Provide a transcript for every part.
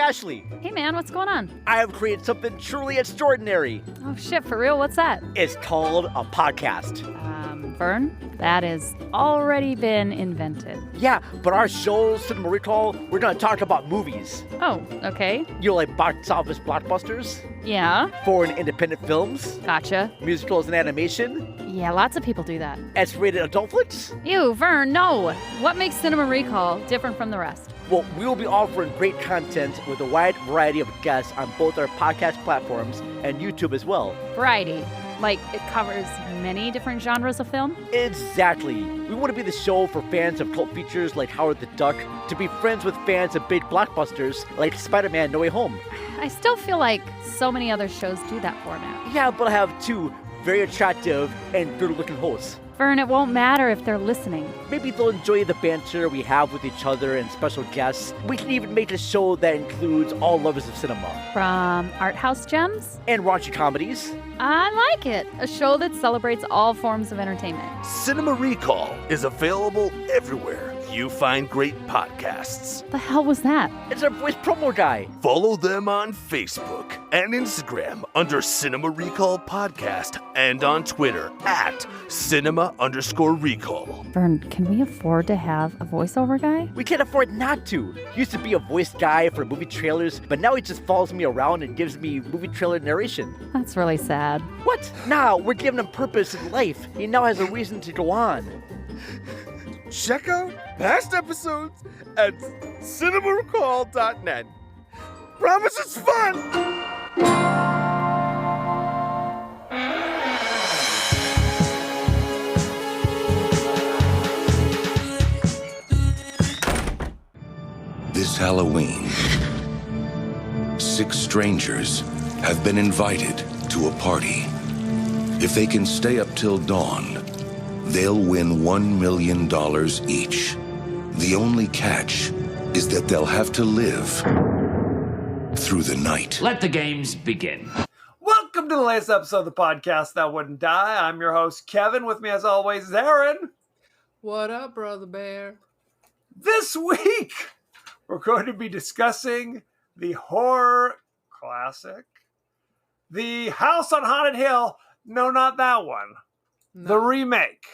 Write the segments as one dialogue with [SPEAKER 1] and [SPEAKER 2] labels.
[SPEAKER 1] Ashley.
[SPEAKER 2] Hey man, what's going on?
[SPEAKER 1] I have created something truly extraordinary.
[SPEAKER 2] Oh shit, for real? What's that?
[SPEAKER 1] It's called a podcast.
[SPEAKER 2] Vern, that has already been invented.
[SPEAKER 1] Yeah, but our show, Cinema Recall, we're going to talk about movies.
[SPEAKER 2] Oh, okay.
[SPEAKER 1] You know, like box office blockbusters,
[SPEAKER 2] Yeah,
[SPEAKER 1] foreign independent films,
[SPEAKER 2] gotcha.
[SPEAKER 1] musicals and animation,
[SPEAKER 2] Yeah, lots of people do that.
[SPEAKER 1] S-rated adult flicks.
[SPEAKER 2] Ew, Vern, no. What makes Cinema Recall different from the rest?
[SPEAKER 1] Well, we will be offering great content with a wide variety of guests on both our podcast platforms and YouTube as well.
[SPEAKER 2] Variety. Like, it covers many different genres of film?
[SPEAKER 1] Exactly. We want to be the show for fans of cult features like Howard the Duck, to be friends with fans of big blockbusters like Spider-Man No Way Home.
[SPEAKER 2] I still feel like so many other shows do that format.
[SPEAKER 1] Yeah, but I have two very attractive and good-looking hosts.
[SPEAKER 2] Vern, it won't matter if they're listening.
[SPEAKER 1] Maybe they'll enjoy the banter we have with each other and special guests. We can even make a show that includes all lovers of cinema.
[SPEAKER 2] From art house gems?
[SPEAKER 1] And raunchy comedies.
[SPEAKER 2] I like it. A show that celebrates all forms of entertainment.
[SPEAKER 3] Cinema Recall is available everywhere you find great podcasts.
[SPEAKER 2] The hell was that?
[SPEAKER 1] It's our voice promo guy.
[SPEAKER 3] Follow them on Facebook and Instagram under Cinema Recall Podcast and on Twitter at Cinema_Recall.
[SPEAKER 2] Vern, can we afford to have a voiceover guy?
[SPEAKER 1] We can't afford not to. He used to be a voice guy for movie trailers, but now he just follows me around and gives me movie trailer narration.
[SPEAKER 2] That's really sad.
[SPEAKER 1] What? Now we're giving him purpose in life. He now has a reason to go on.
[SPEAKER 3] Check out past episodes at cinemarecall.net. Promise it's fun!
[SPEAKER 4] This Halloween, 6 strangers have been invited to a party. If they can stay up till dawn, they'll win $1 million each. The only catch is that they'll have to live through the night.
[SPEAKER 5] Let the games begin.
[SPEAKER 6] Welcome to the latest episode of the podcast That Wouldn't Die. I'm your host, Kevin. With me, as always, is Aaron.
[SPEAKER 7] What up, Brother Bear?
[SPEAKER 6] This week, we're going to be discussing the horror classic, The House on Haunted Hill. No, not that one.
[SPEAKER 7] No.
[SPEAKER 6] The remake.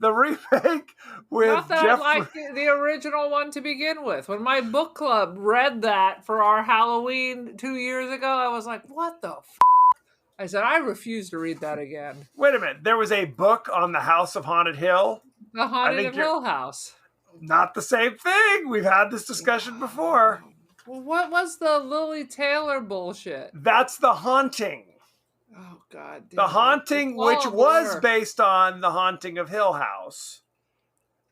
[SPEAKER 6] The remake with
[SPEAKER 7] Not that
[SPEAKER 6] Jeffrey.
[SPEAKER 7] I like the original one to begin with. When my book club read that for our Halloween 2 years ago, I was like, what the f***? I said, I refuse to read that again.
[SPEAKER 6] Wait a minute. There was a book on the House of Haunted Hill.
[SPEAKER 7] The Haunted
[SPEAKER 6] think
[SPEAKER 7] of
[SPEAKER 6] you're-
[SPEAKER 7] Hill House.
[SPEAKER 6] Not the same thing. We've had this discussion before.
[SPEAKER 7] Well, what was the Lily Taylor bullshit?
[SPEAKER 6] That's The Haunting.
[SPEAKER 7] Oh, God.
[SPEAKER 6] The Haunting,
[SPEAKER 7] It's all
[SPEAKER 6] which
[SPEAKER 7] a
[SPEAKER 6] was
[SPEAKER 7] blur.
[SPEAKER 6] based on The Haunting of Hill House.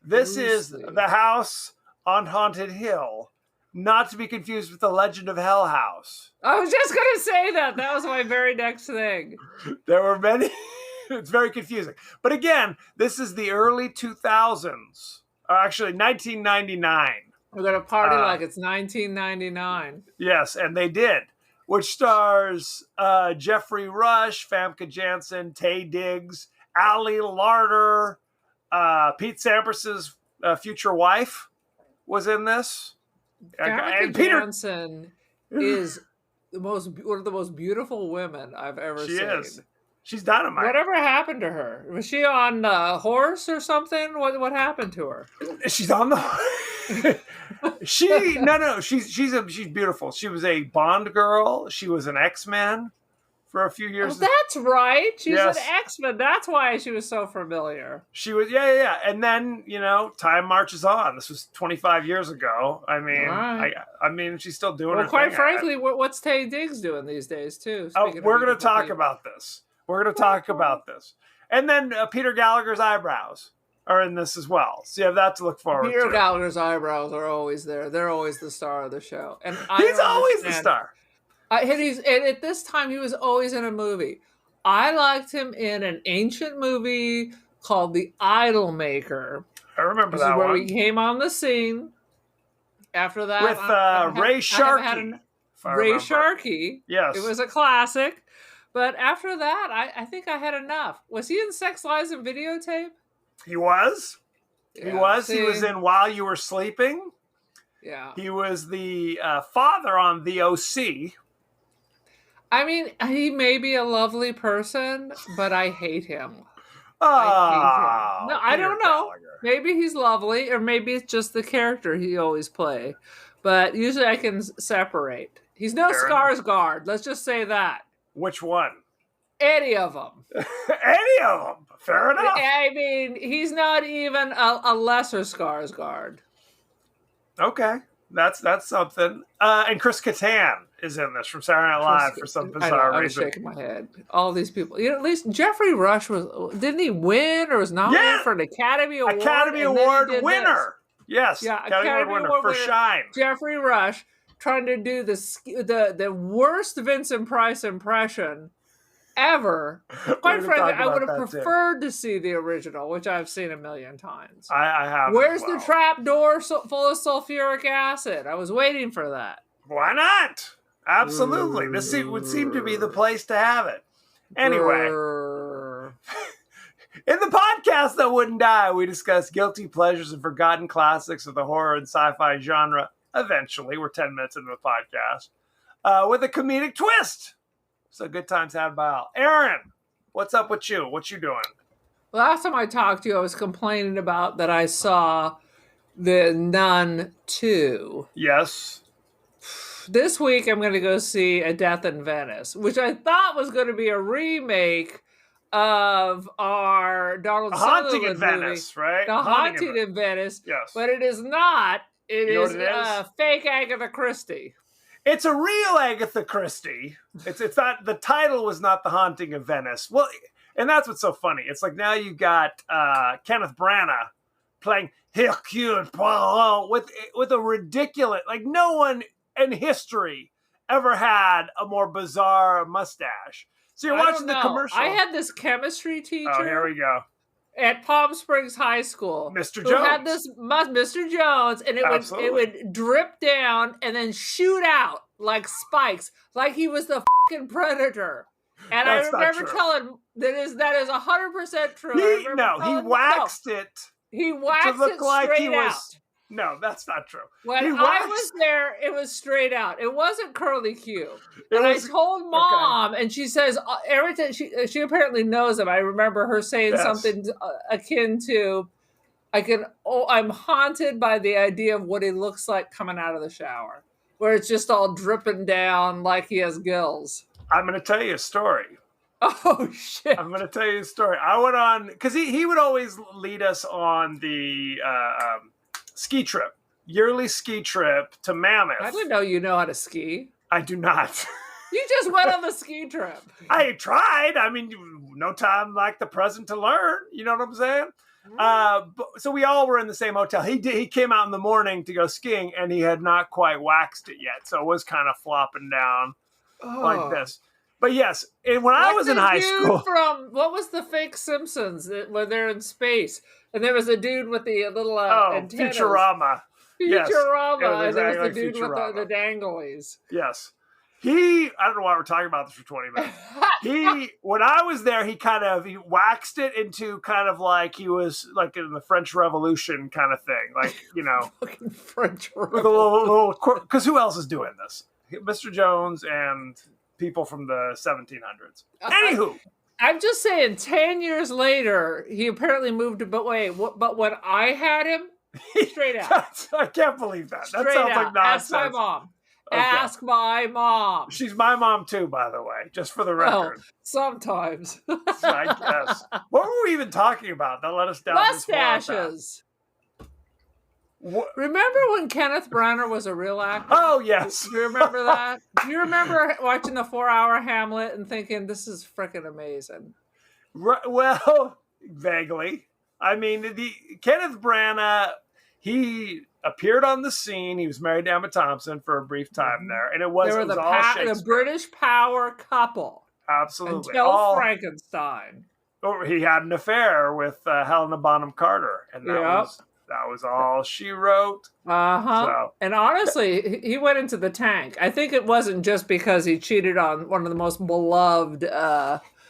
[SPEAKER 6] This is
[SPEAKER 7] Loosely.
[SPEAKER 6] The House on Haunted Hill, not to be confused with The Legend of Hell House.
[SPEAKER 7] I was just going to say that. That was my very next thing.
[SPEAKER 6] There were many. It's very confusing. But again, this is the early 2000s, or actually 1999.
[SPEAKER 7] We're going to party like it's 1999.
[SPEAKER 6] Yes, and they did. Which stars Jeffrey Rush, Famke Janssen, Taye Diggs, Ali Larter, Pete Sampras's future wife was in this.
[SPEAKER 7] Famke Janssen is one of the most beautiful women I've ever
[SPEAKER 6] She
[SPEAKER 7] seen.
[SPEAKER 6] is. She's dynamite.
[SPEAKER 7] Whatever happened to her? Was she on a horse or something? What happened to her?
[SPEAKER 6] She's on the. She's beautiful. She was a Bond girl. She was an X-Men for a few years.
[SPEAKER 7] Oh, that's right. She's
[SPEAKER 6] Yes.
[SPEAKER 7] an X-Men. That's why she was so familiar.
[SPEAKER 6] She was, yeah. And then, time marches on. This was 25 years ago. I mean,
[SPEAKER 7] Right.
[SPEAKER 6] I mean, she's still doing
[SPEAKER 7] Well,
[SPEAKER 6] her
[SPEAKER 7] quite
[SPEAKER 6] thing.
[SPEAKER 7] frankly, what's Taye Diggs doing these days too?
[SPEAKER 6] Oh,
[SPEAKER 7] Speaking of
[SPEAKER 6] we're going to
[SPEAKER 7] beautiful
[SPEAKER 6] talk
[SPEAKER 7] people.
[SPEAKER 6] about this. We're going to talk about this. And then Peter Gallagher's eyebrows are in this as well. So you have that to look forward
[SPEAKER 7] Peter
[SPEAKER 6] to.
[SPEAKER 7] Gallagher's eyebrows are always there. They're always the star of the show, and
[SPEAKER 6] He's always the star.
[SPEAKER 7] And at this time, he was always in a movie. I liked him in an ancient movie called The Idolmaker.
[SPEAKER 6] I remember
[SPEAKER 7] This
[SPEAKER 6] that
[SPEAKER 7] is where
[SPEAKER 6] one.
[SPEAKER 7] we came on the scene. After that,
[SPEAKER 6] With Ray Sharkey. if I
[SPEAKER 7] Ray
[SPEAKER 6] remember.
[SPEAKER 7] Sharkey.
[SPEAKER 6] Yes.
[SPEAKER 7] It was a classic. But after that, I think I had enough. Was he in Sex, Lies, and Videotape?
[SPEAKER 6] He was. He
[SPEAKER 7] Yeah,
[SPEAKER 6] was. He was
[SPEAKER 7] see?
[SPEAKER 6] in While You Were Sleeping.
[SPEAKER 7] Yeah.
[SPEAKER 6] He was the father on The O.C.
[SPEAKER 7] I mean, he may be a lovely person, but I hate him.
[SPEAKER 6] Oh,
[SPEAKER 7] I hate him. No, I
[SPEAKER 6] Peter
[SPEAKER 7] don't know.
[SPEAKER 6] Gallagher.
[SPEAKER 7] Maybe he's lovely, or maybe it's just the character he always play. But usually I can separate. He's no
[SPEAKER 6] Fair enough.
[SPEAKER 7] Skarsgård. Let's just say that.
[SPEAKER 6] Which one?
[SPEAKER 7] Any of them.
[SPEAKER 6] Any of them. Fair enough.
[SPEAKER 7] I mean, he's not even a lesser Skarsgård.
[SPEAKER 6] Okay. That's something. And Chris Kattan is in this from Saturday Night Live for some bizarre
[SPEAKER 7] I was
[SPEAKER 6] reason.
[SPEAKER 7] shaking my head. All these people. You know, at least Jeffrey Rush didn't he win or was nominated for an Academy Award?
[SPEAKER 6] Academy
[SPEAKER 7] And then he
[SPEAKER 6] Award
[SPEAKER 7] did
[SPEAKER 6] winner. Yes.
[SPEAKER 7] Yeah,
[SPEAKER 6] Academy Award winner for Shine.
[SPEAKER 7] Jeffrey Rush trying to do the worst Vincent Price impression ever. Quite
[SPEAKER 6] gonna
[SPEAKER 7] frankly,
[SPEAKER 6] talk
[SPEAKER 7] I would
[SPEAKER 6] about
[SPEAKER 7] have
[SPEAKER 6] that, too.
[SPEAKER 7] preferred to see the original, which I've seen a million times.
[SPEAKER 6] I have.
[SPEAKER 7] Where's
[SPEAKER 6] as well.
[SPEAKER 7] the trap door full of sulfuric acid? I was waiting for that.
[SPEAKER 6] Why not? Absolutely. This would seem to be the place to have it. Anyway,
[SPEAKER 7] Brrr.
[SPEAKER 6] in the podcast that wouldn't die, we discuss guilty pleasures and forgotten classics of the horror and sci-fi genre. Eventually, we're 10 minutes into the podcast with a comedic twist. So good times had by all. Aaron, what's up with you? What you doing?
[SPEAKER 7] Last time I talked to you, I was complaining about that I saw The Nun 2.
[SPEAKER 6] Yes.
[SPEAKER 7] This week, I'm going to go see A Death in Venice, which I thought was going to be a remake of our Donald
[SPEAKER 6] Haunting in
[SPEAKER 7] Sutherland
[SPEAKER 6] Venice,
[SPEAKER 7] movie,
[SPEAKER 6] right?
[SPEAKER 7] The Haunting in Venice.
[SPEAKER 6] Yes.
[SPEAKER 7] But it is not. It
[SPEAKER 6] You know
[SPEAKER 7] is
[SPEAKER 6] what it is?
[SPEAKER 7] fake Agatha Christie.
[SPEAKER 6] It's a real Agatha Christie. It's not, the title was not The Haunting of Venice. Well, and that's what's so funny. It's like now you got Kenneth Branagh playing Hercule Poirot with a ridiculous, like no one in history ever had a more bizarre mustache. So you're
[SPEAKER 7] I
[SPEAKER 6] watching
[SPEAKER 7] don't
[SPEAKER 6] the
[SPEAKER 7] know.
[SPEAKER 6] commercial.
[SPEAKER 7] I had this chemistry teacher.
[SPEAKER 6] Oh, here we go.
[SPEAKER 7] At Palm Springs High School,
[SPEAKER 6] Mr.
[SPEAKER 7] who had
[SPEAKER 6] Jones.
[SPEAKER 7] this Mr. Jones, and it
[SPEAKER 6] Absolutely.
[SPEAKER 7] would drip down and then shoot out like spikes, like he was the fucking predator. And
[SPEAKER 6] That's
[SPEAKER 7] I
[SPEAKER 6] not
[SPEAKER 7] remember
[SPEAKER 6] true.
[SPEAKER 7] telling that is 100% true. I
[SPEAKER 6] He
[SPEAKER 7] remember
[SPEAKER 6] waxed it
[SPEAKER 7] he
[SPEAKER 6] to
[SPEAKER 7] waxed
[SPEAKER 6] look
[SPEAKER 7] it
[SPEAKER 6] like
[SPEAKER 7] straight
[SPEAKER 6] he was.
[SPEAKER 7] out.
[SPEAKER 6] No, that's not true.
[SPEAKER 7] When
[SPEAKER 6] he
[SPEAKER 7] I
[SPEAKER 6] waxed-
[SPEAKER 7] was there, it was straight out. It wasn't curly Q.
[SPEAKER 6] It
[SPEAKER 7] And
[SPEAKER 6] was-
[SPEAKER 7] I told Mom, and she says every time she apparently knows him. I remember her saying
[SPEAKER 6] Yes.
[SPEAKER 7] something akin to, I'm haunted by the idea of what he looks like coming out of the shower, where it's just all dripping down like he has gills.
[SPEAKER 6] I'm going to tell you a story.
[SPEAKER 7] Oh shit!
[SPEAKER 6] I'm going to tell you a story. I went on, because he would always lead us on the ski trip, yearly ski trip to Mammoth.
[SPEAKER 7] I didn't know you know how to ski.
[SPEAKER 6] I do not.
[SPEAKER 7] You just went on the ski trip.
[SPEAKER 6] I tried. I mean, no time like the present to learn. You know what I'm saying? So we all were in the same hotel. He came out in the morning to go skiing, and he had not quite waxed it yet, so it was kind of flopping down like this. But yes, and when I was in high school,
[SPEAKER 7] from what was the fake Simpsons where they're in space, and there was a dude with the little antennas.
[SPEAKER 6] Futurama. Yes.
[SPEAKER 7] Futurama,
[SPEAKER 6] It was
[SPEAKER 7] and there was the
[SPEAKER 6] exactly
[SPEAKER 7] dude with
[SPEAKER 6] Futurama.
[SPEAKER 7] the danglies.
[SPEAKER 6] Yes. I don't know why we're talking about this for 20 minutes. When I was there, he waxed it into kind of like he was like in the French Revolution kind of thing. Like, you know,
[SPEAKER 7] Fucking French
[SPEAKER 6] with a little, because who else is doing this? Mr. Jones and people from the 1700s. Anywho.
[SPEAKER 7] I'm just saying, 10 years later, he apparently moved to, but when I had him, straight out.
[SPEAKER 6] I can't believe that. That
[SPEAKER 7] Straight
[SPEAKER 6] sounds
[SPEAKER 7] out.
[SPEAKER 6] like nonsense.
[SPEAKER 7] Ask my mom.
[SPEAKER 6] Okay.
[SPEAKER 7] Ask my mom.
[SPEAKER 6] She's my mom too, by the way, just for the
[SPEAKER 7] Well,
[SPEAKER 6] record.
[SPEAKER 7] sometimes.
[SPEAKER 6] I guess. What were we even talking about? That let us down this world path.
[SPEAKER 7] Mustaches.
[SPEAKER 6] What?
[SPEAKER 7] Remember when Kenneth Branagh was a real actor?
[SPEAKER 6] Oh, yes.
[SPEAKER 7] Do you remember that? Do you remember watching the 4-hour Hamlet and thinking, this is freaking amazing?
[SPEAKER 6] Well, vaguely. I mean, the Kenneth Branagh, he appeared on the scene. He was married to Emma Thompson for a brief time there, and it was
[SPEAKER 7] They were
[SPEAKER 6] all
[SPEAKER 7] the
[SPEAKER 6] Shakespeare.
[SPEAKER 7] British power couple
[SPEAKER 6] Absolutely.
[SPEAKER 7] until
[SPEAKER 6] All-
[SPEAKER 7] Frankenstein.
[SPEAKER 6] he had an affair with Helena Bonham Carter, and that was all she wrote.
[SPEAKER 7] Uh-huh.
[SPEAKER 6] So-
[SPEAKER 7] And honestly, he went into the tank. I think it wasn't just because he cheated on one of the most beloved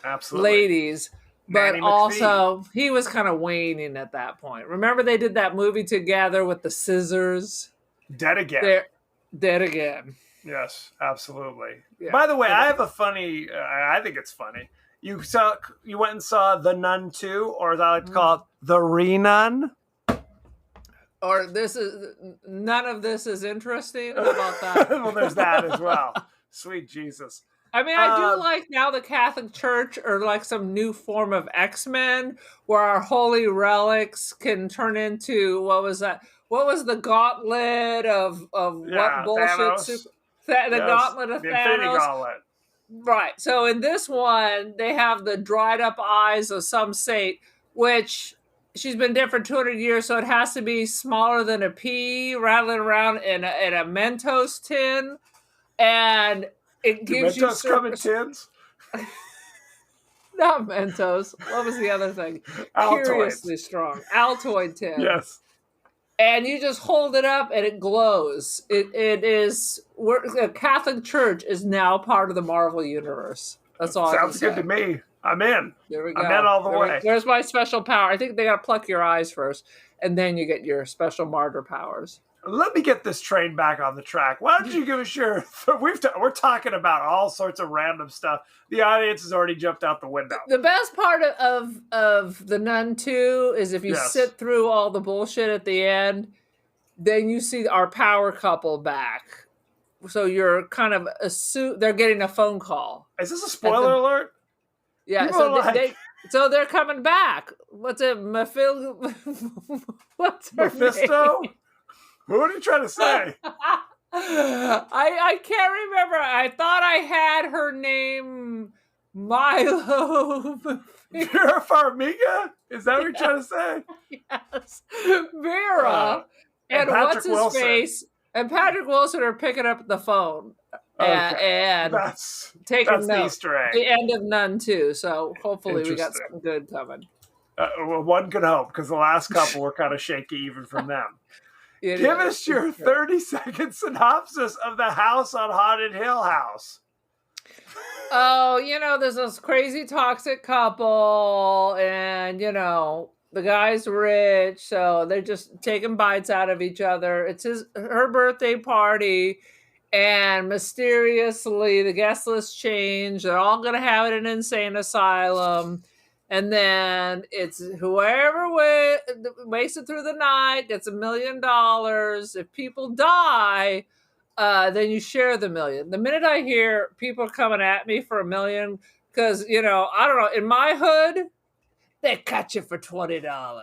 [SPEAKER 6] Absolutely.
[SPEAKER 7] ladies, but
[SPEAKER 6] Nanny McPhee.
[SPEAKER 7] also he was kind of waning at that point. Remember they did that movie together with the scissors?
[SPEAKER 6] Dead again.
[SPEAKER 7] They're dead again.
[SPEAKER 6] Yes, absolutely.
[SPEAKER 7] Yeah.
[SPEAKER 6] By the way, I have a funny. I think it's funny. You went and saw The Nun 2, or as I like to call it, The Re-Nun.
[SPEAKER 7] Or none of this is interesting. How about that?
[SPEAKER 6] Well, there's that as well. Sweet Jesus.
[SPEAKER 7] I mean, I do like now the Catholic Church or like some new form of X-Men where our holy relics can turn into, what was that? What was the gauntlet of what bullshit? The gauntlet of
[SPEAKER 6] the
[SPEAKER 7] Thanos.
[SPEAKER 6] Infinity Gauntlet.
[SPEAKER 7] Right. So in this one, they have the dried up eyes of some saint, which she's been dead for 200 years, so it has to be smaller than a pea, rattling around in a Mentos tin. And it gives you...
[SPEAKER 6] Mentos come in tins?
[SPEAKER 7] Not Mentos. What was the other thing?
[SPEAKER 6] Altoids.
[SPEAKER 7] Curiously strong. Altoid tin.
[SPEAKER 6] Yes.
[SPEAKER 7] And you just hold it up and it glows. It is... The Catholic Church is now part of the Marvel Universe. That's all.
[SPEAKER 6] Sounds good to me. I'm in.
[SPEAKER 7] There we go.
[SPEAKER 6] I'm in all the way.
[SPEAKER 7] There's my special power. I think they got to pluck your eyes first, and then you get your special martyr powers.
[SPEAKER 6] Let me get this train back on the track. Why don't you give us your... We're talking about all sorts of random stuff. The audience has already jumped out the window.
[SPEAKER 7] The best part of The Nun 2 is if you sit through all the bullshit at the end, then you see our power couple back. So you're kind of they're getting a phone call.
[SPEAKER 6] Is this a spoiler alert?
[SPEAKER 7] Yeah, so they're coming back. What's it, what's her
[SPEAKER 6] Mephisto?
[SPEAKER 7] name?
[SPEAKER 6] What are you trying to say?
[SPEAKER 7] I can't remember. I thought I had her name Milo.
[SPEAKER 6] Vera Farmiga? Is that what you're trying to say?
[SPEAKER 7] Yes. Vera. And what's his face? And Patrick Wilson are picking up the phone. And
[SPEAKER 6] that's
[SPEAKER 7] taking
[SPEAKER 6] the Easter egg.
[SPEAKER 7] The end of Nun 2. So hopefully we got something good coming.
[SPEAKER 6] Well, one could hope, because the last couple were kind of shaky even from them. Give us your 30-second synopsis of the House on Haunted Hill House.
[SPEAKER 7] Oh, there's this crazy toxic couple, and, the guy's rich, so they're just taking bites out of each other. It's her birthday party, and mysteriously the guest list changed. They're all going to have it in an insane asylum. And then it's whoever makes it through the night gets $1 million. If people die, then you share the $1 million. The minute I hear people coming at me for $1 million, because, I don't know, in my hood, they cut you for $20.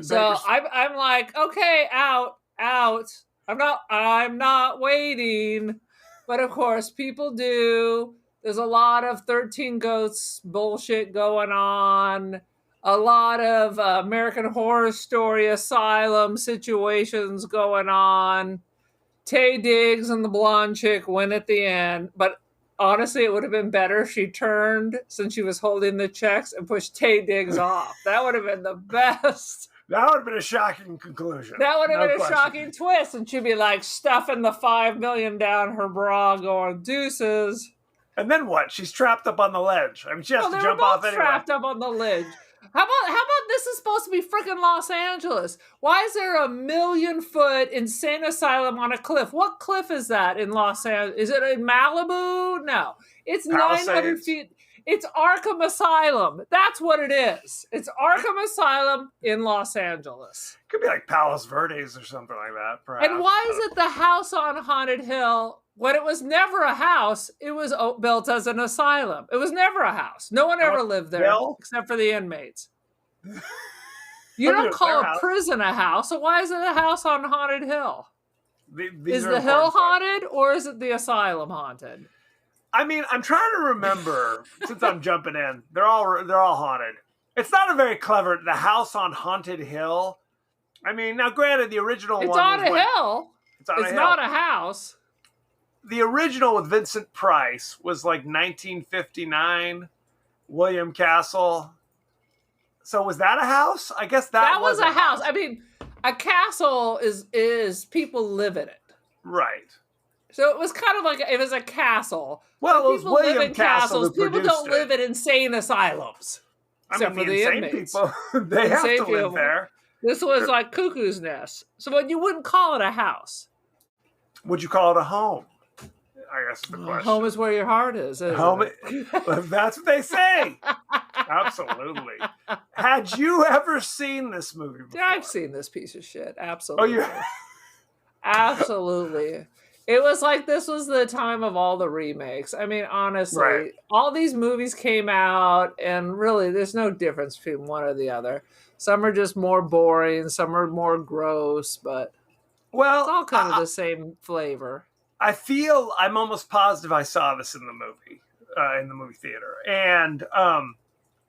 [SPEAKER 7] So I'm like, okay, out. I'm not waiting. But of course, people do. There's a lot of 13 Ghosts bullshit going on. A lot of American Horror Story asylum situations going on. Taye Diggs and the blonde chick win at the end. But honestly, it would have been better if she turned, since she was holding the checks, and pushed Taye Diggs off. That would have been the best.
[SPEAKER 6] That would have been a shocking conclusion.
[SPEAKER 7] That would have been a shocking twist. And she'd be like stuffing the $5 million down her bra going, deuces.
[SPEAKER 6] And then what? She's trapped up on the ledge. I mean, she has to jump off anyway.
[SPEAKER 7] Trapped up on the ledge. How about this is supposed to be freaking Los Angeles? Why is there a 1,000,000-foot insane asylum on a cliff? What cliff is that in Los Angeles? Is it in Malibu? No. It's
[SPEAKER 6] Palisades.
[SPEAKER 7] 900 feet. It's Arkham Asylum. That's what it is. It's Arkham Asylum in Los Angeles.
[SPEAKER 6] Could be like Palos Verdes or something like that, perhaps.
[SPEAKER 7] And why is it the House on Haunted Hill? When it was never a house, it was built as an asylum. It was never a house. No one ever lived there except for the inmates. You don't call a prison a house, so why is it a house on Haunted Hill? Is the hill haunted or is it the asylum haunted?
[SPEAKER 6] I mean, I'm trying to remember, since I'm jumping in, they're all haunted. It's not a very clever, the House on Haunted Hill. I mean, now granted, the original
[SPEAKER 7] it's
[SPEAKER 6] one
[SPEAKER 7] on a hill. It's not a house.
[SPEAKER 6] The original with Vincent Price was like 1959, William Castle. So was that a house? I guess that
[SPEAKER 7] was a house. I mean, a castle is people live in it.
[SPEAKER 6] Right.
[SPEAKER 7] So it was kind of like, it was a castle.
[SPEAKER 6] Well, it was
[SPEAKER 7] people
[SPEAKER 6] William
[SPEAKER 7] live in
[SPEAKER 6] Castle
[SPEAKER 7] castles. People don't live in insane asylums. Except for the
[SPEAKER 6] insane
[SPEAKER 7] inmates.
[SPEAKER 6] People, they have to live there.
[SPEAKER 7] This was like Cuckoo's Nest. So you wouldn't call it a house.
[SPEAKER 6] Would you call it a home? I guess is the question.
[SPEAKER 7] Home is where your heart is. Isn't
[SPEAKER 6] Home.
[SPEAKER 7] it?
[SPEAKER 6] That's what they say. Absolutely. Had you ever seen this movie before?
[SPEAKER 7] I've seen this piece of shit. Absolutely.
[SPEAKER 6] you-
[SPEAKER 7] Absolutely. It was like this was the time of all the remakes. I mean, honestly,
[SPEAKER 6] Right.
[SPEAKER 7] all these movies came out, and really, there's no difference between one or the other. Some are just more boring, some are more gross, but
[SPEAKER 6] Well,
[SPEAKER 7] it's all kind of the same flavor.
[SPEAKER 6] I feel I'm almost positive I saw this in the movie theater, and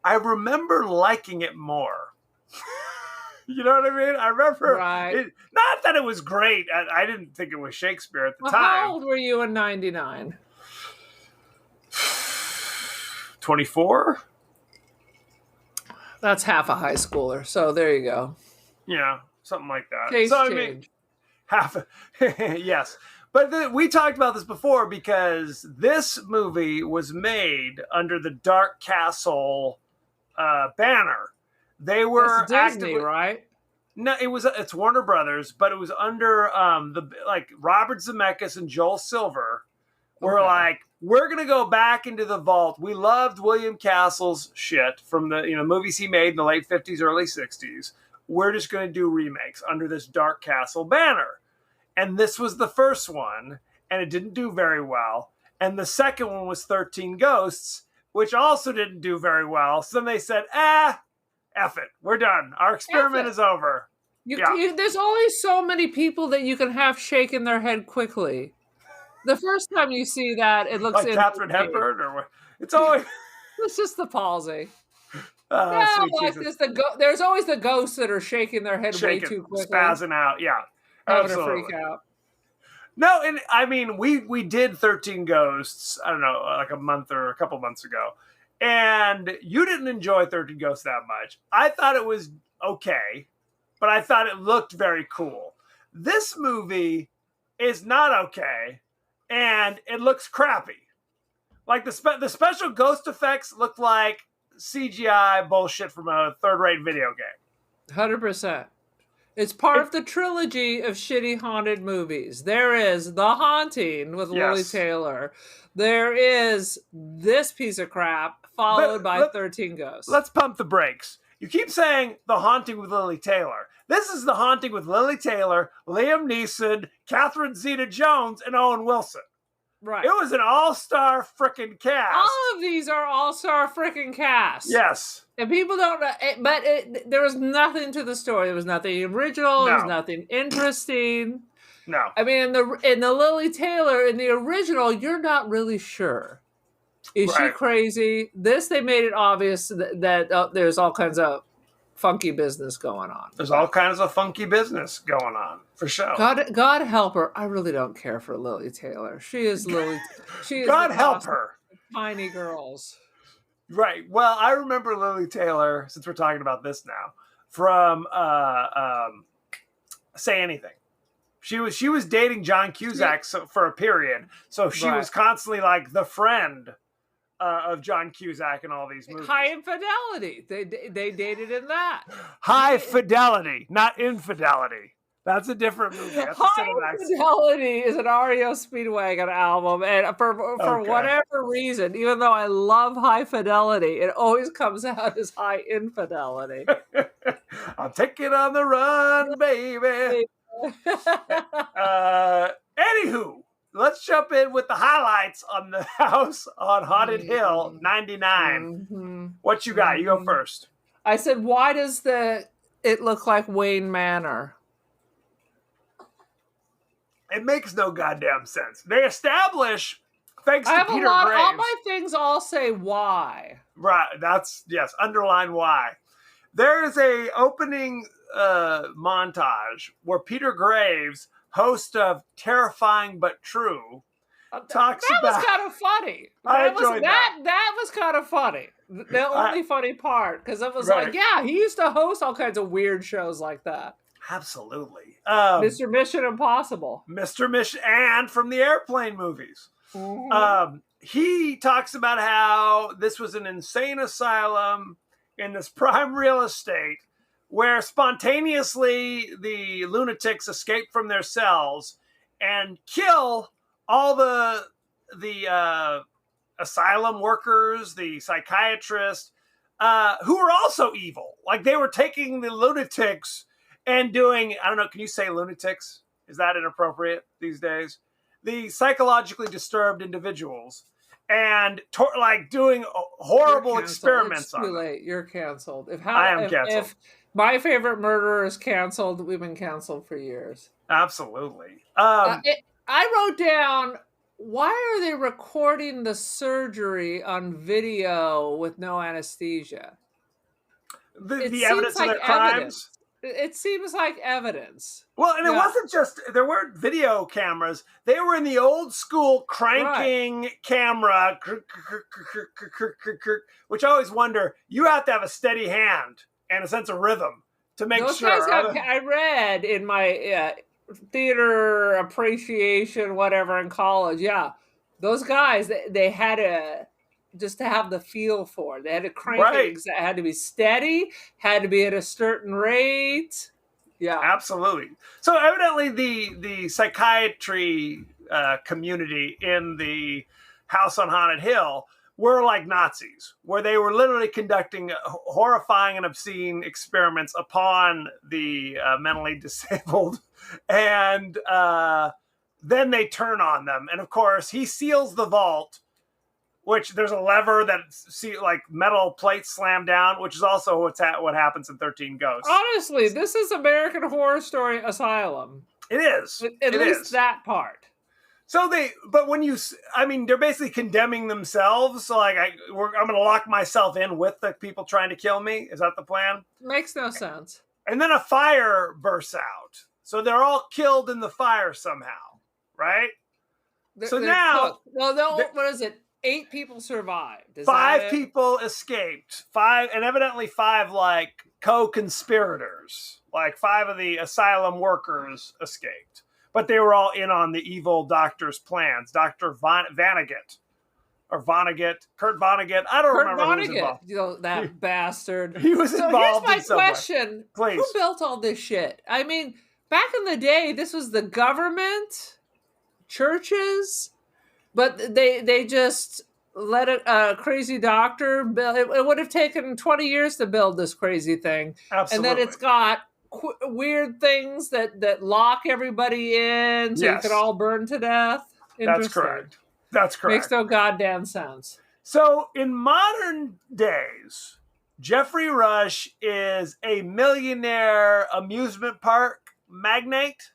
[SPEAKER 6] I remember liking it more. You know what I mean? I remember,
[SPEAKER 7] Right.
[SPEAKER 6] not that it was great. I didn't think it was Shakespeare at the
[SPEAKER 7] Well,
[SPEAKER 6] time.
[SPEAKER 7] how old were you in '99?
[SPEAKER 6] 24?
[SPEAKER 7] That's half a high schooler. So there you go.
[SPEAKER 6] Yeah, something like that.
[SPEAKER 7] Taste
[SPEAKER 6] So, I mean,
[SPEAKER 7] change.
[SPEAKER 6] yes. But we talked about this before because this movie was made under the Dark Castle banner. They were
[SPEAKER 7] That's Disney,
[SPEAKER 6] actively,
[SPEAKER 7] right?
[SPEAKER 6] no, it's Warner Brothers, but it was under Robert Zemeckis and Joel Silver were
[SPEAKER 7] Okay.
[SPEAKER 6] like, we're gonna go back into the vault. We loved William Castle's shit from the movies he made in the late 50s, early 60s. We're just gonna do remakes under this Dark Castle banner. And this was the first one, and it didn't do very well. And the second one was 13 Ghosts, which also didn't do very well. So then they said, F it. We're done. Our experiment is over.
[SPEAKER 7] There's only so many people that you can have shaking their head quickly. The first time you see that, it looks
[SPEAKER 6] Like Katharine
[SPEAKER 7] interesting.
[SPEAKER 6] Hepburn or what? It's always...
[SPEAKER 7] It's just the palsy.
[SPEAKER 6] sweet
[SPEAKER 7] like
[SPEAKER 6] Jesus.
[SPEAKER 7] there's always the ghosts that are shaking their head way
[SPEAKER 6] Shaking,
[SPEAKER 7] too quickly,
[SPEAKER 6] spazzing out. Yeah.
[SPEAKER 7] having
[SPEAKER 6] Absolutely.
[SPEAKER 7] a freak out.
[SPEAKER 6] No, and I mean, we did 13 Ghosts, I don't know, like a couple months ago. And you didn't enjoy 13 Ghosts that much. I thought it was okay, but I thought it looked very cool. This movie is not okay, and it looks crappy. Like the special ghost effects look like CGI bullshit from a third-rate video game.
[SPEAKER 7] 100%. It's part of the trilogy of shitty haunted movies. There is The Haunting with Lily
[SPEAKER 6] Yes.
[SPEAKER 7] Taylor. There is this piece of crap followed by 13 Ghosts.
[SPEAKER 6] Let's pump the brakes. You keep saying The Haunting with Lily Taylor. This is The Haunting with Lily Taylor, Liam Neeson, Catherine Zeta-Jones, and Owen Wilson.
[SPEAKER 7] Right.
[SPEAKER 6] It was an all-star frickin' cast.
[SPEAKER 7] All of these are all-star freaking casts.
[SPEAKER 6] Yes.
[SPEAKER 7] And people don't know, but there was nothing to the story. There was nothing original. There was
[SPEAKER 6] No.
[SPEAKER 7] nothing interesting.
[SPEAKER 6] No.
[SPEAKER 7] I mean, in the Lily Taylor, in the original, you're not really sure. Is she
[SPEAKER 6] Right.
[SPEAKER 7] crazy? This, they made it obvious that there's all kinds of funky business going on.
[SPEAKER 6] There's all kinds of funky business going on, for sure.
[SPEAKER 7] God help her. I really don't care for Lily Taylor. She is Lily. She is
[SPEAKER 6] God
[SPEAKER 7] the
[SPEAKER 6] help
[SPEAKER 7] boss
[SPEAKER 6] her.
[SPEAKER 7] of Tiny girls.
[SPEAKER 6] Right. Well, I remember Lily Taylor, since we're talking about this now, from Say Anything. She was dating John Cusack for a period, so she
[SPEAKER 7] Right.
[SPEAKER 6] was constantly like the friend of John Cusack in all these movies.
[SPEAKER 7] High Infidelity. They dated in that.
[SPEAKER 6] High Fidelity, not Infidelity. That's a different movie. That's a
[SPEAKER 7] High
[SPEAKER 6] Cinemax.
[SPEAKER 7] Infidelity is an REO Speedwagon album, and for
[SPEAKER 6] Okay.
[SPEAKER 7] whatever reason, even though I love High Fidelity, it always comes out as High Infidelity.
[SPEAKER 6] I'm taking on the run, baby. Anywho, let's jump in with the highlights on the house on Haunted Hill 99.
[SPEAKER 7] Mhm.
[SPEAKER 6] What you got? You go
[SPEAKER 7] Mhm.
[SPEAKER 6] first.
[SPEAKER 7] I said, why does it look like Wayne Manor?
[SPEAKER 6] It makes no goddamn sense. They establish, thanks
[SPEAKER 7] I
[SPEAKER 6] to
[SPEAKER 7] have
[SPEAKER 6] Peter
[SPEAKER 7] a lot.
[SPEAKER 6] Graves.
[SPEAKER 7] All my things all say why.
[SPEAKER 6] Right. That's, yes, underline why. There is a opening montage where Peter Graves, host of Terrifying But True, talks
[SPEAKER 7] That was
[SPEAKER 6] about...
[SPEAKER 7] kind of funny.
[SPEAKER 6] I
[SPEAKER 7] That was
[SPEAKER 6] enjoyed that.
[SPEAKER 7] that was kind of funny. The only funny part, because it was
[SPEAKER 6] Right.
[SPEAKER 7] like, yeah, he used to host all kinds of weird shows like that.
[SPEAKER 6] Absolutely.
[SPEAKER 7] Mr. Mission Impossible.
[SPEAKER 6] Mr. Mission and from the Airplane movies.
[SPEAKER 7] Mhm.
[SPEAKER 6] He talks about how this was an insane asylum in this prime real estate where spontaneously the lunatics escaped from their cells and kill all the asylum workers, the psychiatrists, who were also evil. Like they were taking the lunatics and doing, I don't know, can you say lunatics? Is that inappropriate these days? The psychologically disturbed individuals and like doing horrible experiments on them.
[SPEAKER 7] Too late. You're canceled.
[SPEAKER 6] I am canceled.
[SPEAKER 7] If My Favorite Murderer is canceled, we've been canceled for years.
[SPEAKER 6] Absolutely.
[SPEAKER 7] I wrote down, why are they recording the surgery on video with no anesthesia?
[SPEAKER 6] The evidence of their crimes?
[SPEAKER 7] It seems like evidence.
[SPEAKER 6] Well, and it wasn't just, there weren't video cameras. They were in the old school cranking camera, which I always wonder, you have to have a steady hand and a sense of rhythm to make
[SPEAKER 7] Those
[SPEAKER 6] sure.
[SPEAKER 7] Guys I read in my theater appreciation, whatever, in college. Yeah. Those guys, they had just to have the feel for it. They had to crank it. It had to be steady, had to be at a certain rate. Yeah.
[SPEAKER 6] Absolutely. So evidently the psychiatry community in the House on Haunted Hill were like Nazis, where they were literally conducting horrifying and obscene experiments upon the mentally disabled. And then they turn on them. And of course, he seals the vault, which there's a lever that like metal plates slam down, which is also what happens in 13 Ghosts.
[SPEAKER 7] Honestly, this is American Horror Story Asylum.
[SPEAKER 6] It is.
[SPEAKER 7] At least that part.
[SPEAKER 6] So they're basically condemning themselves. So like, I'm going to lock myself in with the people trying to kill me. Is that the plan?
[SPEAKER 7] Makes no sense.
[SPEAKER 6] And then a fire bursts out. So they're all killed in the fire somehow, right?
[SPEAKER 7] They're now, what is it? 8 people survived.
[SPEAKER 6] 5 people escaped. 5, and evidently 5 like co-conspirators. Like 5 of the asylum workers escaped. But they were all in on the evil doctor's plans. Dr. Vonnegut. Or Vonnegut. Kurt Vonnegut. I don't remember who was involved.
[SPEAKER 7] You know, that bastard.
[SPEAKER 6] He was involved in some way.
[SPEAKER 7] Here's my question.
[SPEAKER 6] Please.
[SPEAKER 7] Who built all this shit? I mean, back in the day, this was the government, churches, but they just let a crazy doctor build. It would have taken 20 years to build this crazy thing.
[SPEAKER 6] Absolutely.
[SPEAKER 7] And then it's got weird things that lock everybody in so you can all burn to death.
[SPEAKER 6] That's correct.
[SPEAKER 7] Makes no goddamn sense.
[SPEAKER 6] So in modern days, Jeffrey Rush is a millionaire amusement park magnate.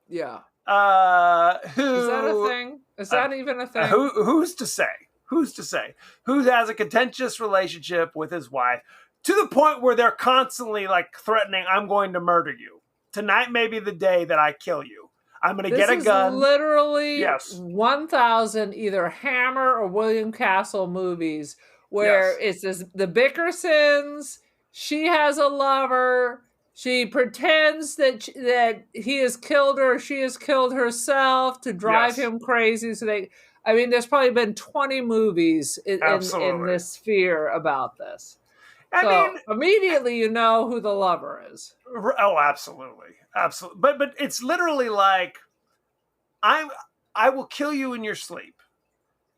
[SPEAKER 7] Yeah.
[SPEAKER 6] Who
[SPEAKER 7] is that a thing? Is that even a thing?
[SPEAKER 6] Who's to say? Who's to say? Who has a contentious relationship with his wife to the point where they're constantly like threatening, I'm going to murder you. Tonight may be the day that I kill you. I'm going to get a gun.
[SPEAKER 7] This is literally 1,000 either Hammer or William Castle movies where it's the Bickersons, she has a lover, she pretends that he has killed her, she has killed herself to drive him crazy. So there's probably been 20 movies in this sphere about this. I mean, immediately you know who the lover is.
[SPEAKER 6] Oh, absolutely. Absolutely. But it's literally like, I will kill you in your sleep.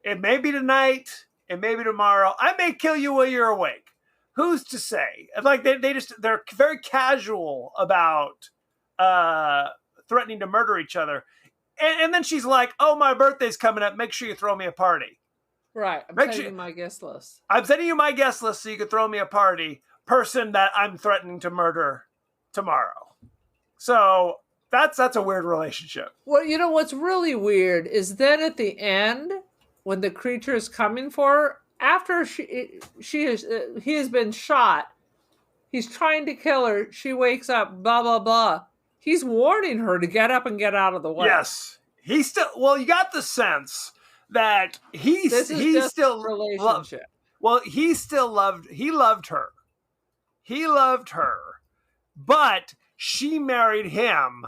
[SPEAKER 6] It may be tonight, it may be tomorrow. I may kill you while you're awake. Who's to say? Like they're very casual about threatening to murder each other. And then she's like, oh, my birthday's coming up. Make sure you throw me a party.
[SPEAKER 7] Right. I'm sending you my guest list.
[SPEAKER 6] I'm sending you my guest list so you can throw me a party. Person that I'm threatening to murder tomorrow. So that's a weird relationship.
[SPEAKER 7] Well, you know what's really weird is then at the end, when the creature is coming for her, after he has been shot, he's trying to kill her. She wakes up, blah, blah, blah. He's warning her to get up and get out of the way.
[SPEAKER 6] Yes. You got the sense that he still
[SPEAKER 7] relationship.
[SPEAKER 6] He loved her. He loved her, but she married him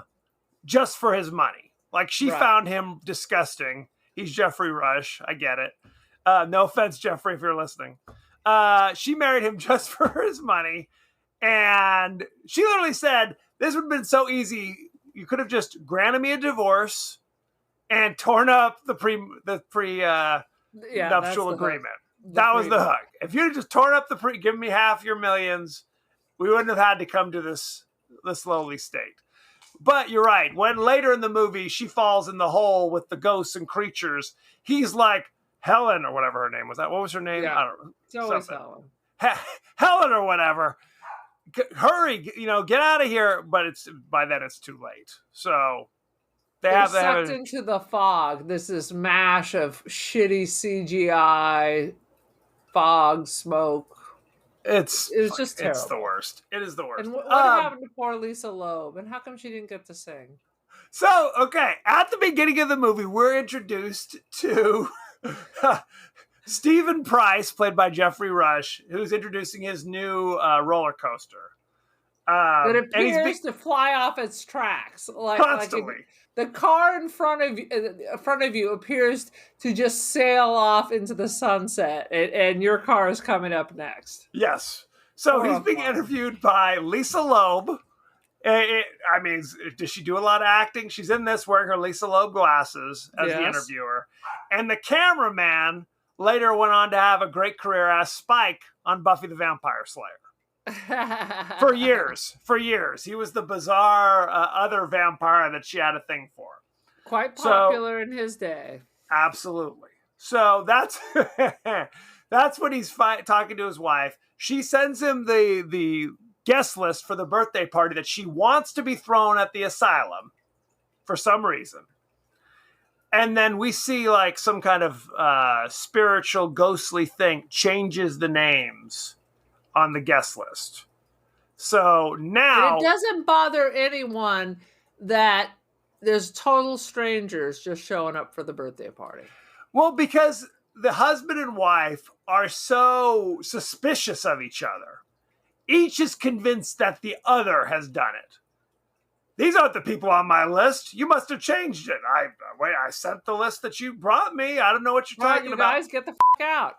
[SPEAKER 6] just for his money. Like she found him disgusting. He's Jeffrey Rush. I get it. No offense, Jeffrey, if you're listening. She married him just for his money. And she literally said, this would have been so easy. You could have just granted me a divorce and torn up the
[SPEAKER 7] Yeah, that's
[SPEAKER 6] nuptial
[SPEAKER 7] the hook.
[SPEAKER 6] agreement.
[SPEAKER 7] The
[SPEAKER 6] That was the
[SPEAKER 7] pre-
[SPEAKER 6] hook. If you'd just torn up give me half your millions, we wouldn't have had to come to this lowly state. But you're right. When later in the movie she falls in the hole with the ghosts and creatures, he's like, Helen or whatever her name was. What was her name?
[SPEAKER 7] Yeah.
[SPEAKER 6] I don't know.
[SPEAKER 7] It's always
[SPEAKER 6] Something.
[SPEAKER 7] Helen.
[SPEAKER 6] Helen or whatever. Hurry, get out of here. But by then it's too late. So
[SPEAKER 7] They're sucked into the fog. This is mash of shitty CGI, fog, smoke.
[SPEAKER 6] It was
[SPEAKER 7] just terrible.
[SPEAKER 6] It's the worst. It is the worst.
[SPEAKER 7] And what happened to poor Lisa Loeb? And how come she didn't get to sing?
[SPEAKER 6] So, okay, at the beginning of the movie, we're introduced to Stephen Price, played by Jeffrey Rush, who's introducing his new roller coaster.
[SPEAKER 7] It appears to fly off its tracks,
[SPEAKER 6] constantly.
[SPEAKER 7] The car in front of you appears to just sail off into the sunset, and your car is coming up next.
[SPEAKER 6] Yes. So he's being interviewed by Lisa Loeb. Does she do a lot of acting? She's in this wearing her Lisa Loeb glasses as the interviewer. And the cameraman later went on to have a great career as Spike on Buffy the Vampire Slayer. For years. He was the bizarre other vampire that she had a thing for.
[SPEAKER 7] Quite popular in his day.
[SPEAKER 6] Absolutely. So that's when he's talking to his wife. She sends him the guest list for the birthday party that she wants to be thrown at the asylum for some reason. And then we see like some kind of spiritual ghostly thing changes the names on the guest list. So now...
[SPEAKER 7] And it doesn't bother anyone that there's total strangers just showing up for the birthday party.
[SPEAKER 6] Well, because the husband and wife are so suspicious of each other. Each is convinced that the other has done it. These aren't the people on my list. You must have changed it. I sent the list that you brought me. I don't know what you're talking about.
[SPEAKER 7] Guys, get the out.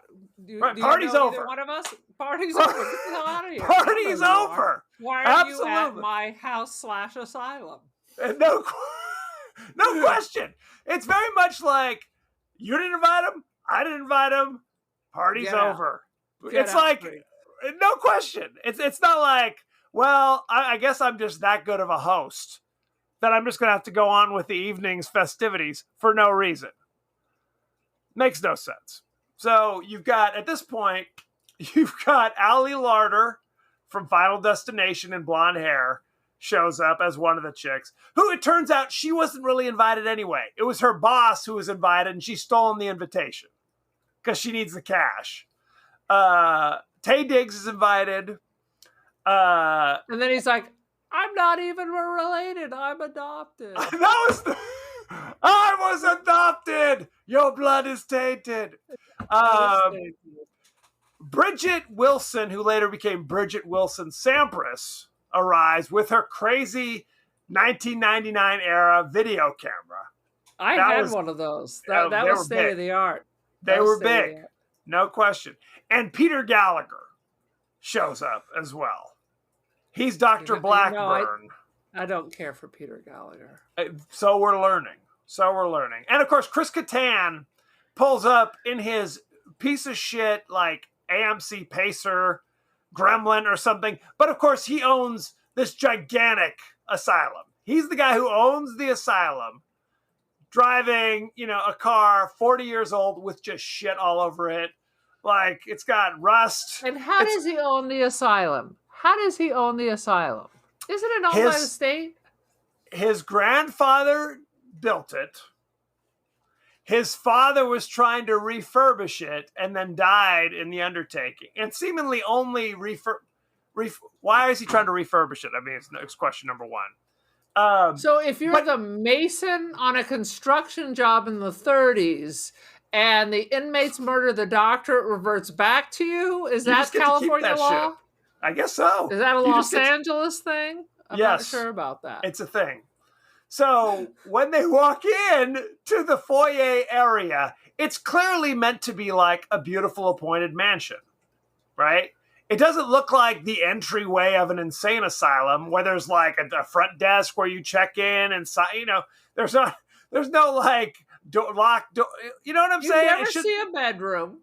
[SPEAKER 6] Party's over.
[SPEAKER 7] One of us? Party's over. Get the hell out of here.
[SPEAKER 6] Party's over.
[SPEAKER 7] Why are you at my house/asylum?
[SPEAKER 6] No question. It's very much like, you didn't invite him. I didn't invite him. Party's over. It's like, no question. It's not like, well, I guess I'm just that good of a host that I'm just going to have to go on with the evening's festivities for no reason. Makes no sense. So at this point, you've got Ali Larder from Final Destination in blonde hair shows up as one of the chicks, who it turns out she wasn't really invited anyway. It was her boss who was invited, and she's stolen the invitation because she needs the cash. Taye Diggs is invited.
[SPEAKER 7] And then he's like, I'm not even related. I'm adopted.
[SPEAKER 6] I was adopted. Your blood is tainted. Bridget Wilson, who later became Bridget Wilson Sampras, arrives with her crazy 1999 era video camera.
[SPEAKER 7] I had one of those. That was state of the art.
[SPEAKER 6] They were big. No question. And Peter Gallagher shows up as well. He's Dr. Blackburn.
[SPEAKER 7] I don't care for Peter Gallagher.
[SPEAKER 6] So we're learning. And of course, Chris Kattan pulls up in his piece of shit like AMC Pacer Gremlin or something. But of course, he owns this gigantic asylum. He's the guy who owns the asylum, driving, a car 40 years old with just shit all over it. Like, it's got rust.
[SPEAKER 7] And how does he own the asylum? Isn't it owned by the state?
[SPEAKER 6] His grandfather built it. His father was trying to refurbish it and then died in the undertaking. And seemingly only why is he trying to refurbish it? I mean, it's question number one.
[SPEAKER 7] So if you're the mason on a construction job in the 30s and the inmates murder the doctor, it reverts back to you? Is that California law?
[SPEAKER 6] Shit. I guess so.
[SPEAKER 7] Is that a Los Angeles thing? I'm not sure about that.
[SPEAKER 6] It's a thing. So when they walk in to the foyer area, it's clearly meant to be like a beautiful appointed mansion, right? It doesn't look like the entryway of an insane asylum where there's like a front desk where you check in and there's There's no like locked door. You know what I'm
[SPEAKER 7] You
[SPEAKER 6] saying?
[SPEAKER 7] never see a bedroom.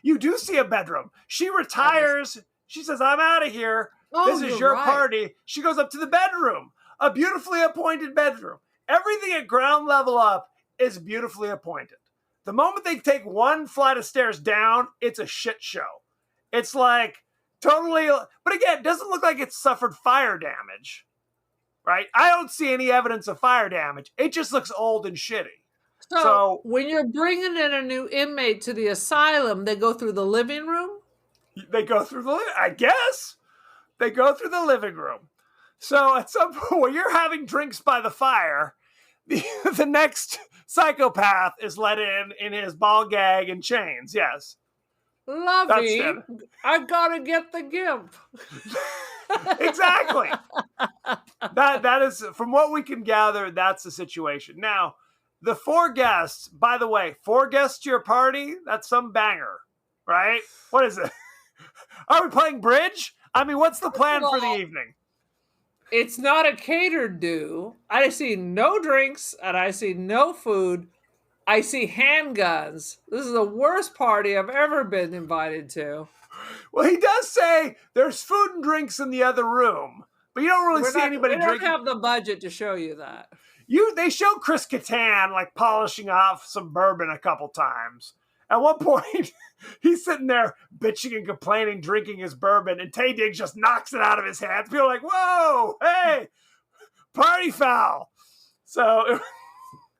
[SPEAKER 6] You do see a bedroom. She retires. She says, I'm out of here.
[SPEAKER 7] Oh,
[SPEAKER 6] This is
[SPEAKER 7] you're
[SPEAKER 6] your
[SPEAKER 7] right.
[SPEAKER 6] party. She goes up to the bedroom, a beautifully appointed bedroom. Everything at ground level up is beautifully appointed. The moment they take one flight of stairs down, it's a shit show. It's like totally, but again, it doesn't look like it's suffered fire damage, right? I don't see any evidence of fire damage. It just looks old and shitty.
[SPEAKER 7] So when you're bringing in a new inmate to the asylum, they go through the living room?
[SPEAKER 6] They go through I guess. They go through the living room. So at some point when you're having drinks by the fire, the next psychopath is let in his ball gag and chains. Yes.
[SPEAKER 7] Lovey, I gotta get the gimp.
[SPEAKER 6] Exactly. That is, from what we can gather, that's the situation. Now, the 4 guests, by the way, 4 guests to your party, that's some banger, right? What is it? Are we playing bridge? I mean, what's the plan for the evening?
[SPEAKER 7] It's not a catered do. I see no drinks and I see no food. I see handguns. This is the worst party I've ever been invited to.
[SPEAKER 6] Well, he does say there's food and drinks in the other room, but you don't really see anybody drinking.
[SPEAKER 7] We don't have the budget to show you that.
[SPEAKER 6] They show Chris Kattan like polishing off some bourbon a couple times. At one point, he's sitting there bitching and complaining, drinking his bourbon, and Taye Diggs just knocks it out of his hands. People are like, whoa, hey, party foul. So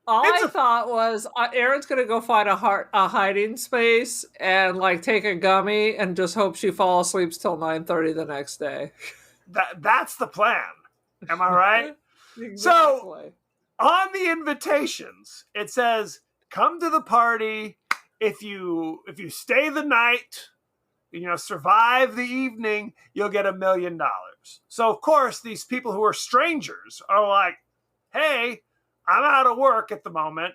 [SPEAKER 7] all I thought was Erin's going to go find a hiding space and like take a gummy and just hope she falls asleep till 9:30 the next day.
[SPEAKER 6] That's the plan. Am I right?
[SPEAKER 7] Exactly.
[SPEAKER 6] So on the invitations, it says, come to the party. If you stay the night, survive the evening, you'll get $1 million. So of course, these people who are strangers are like, hey, I'm out of work at the moment.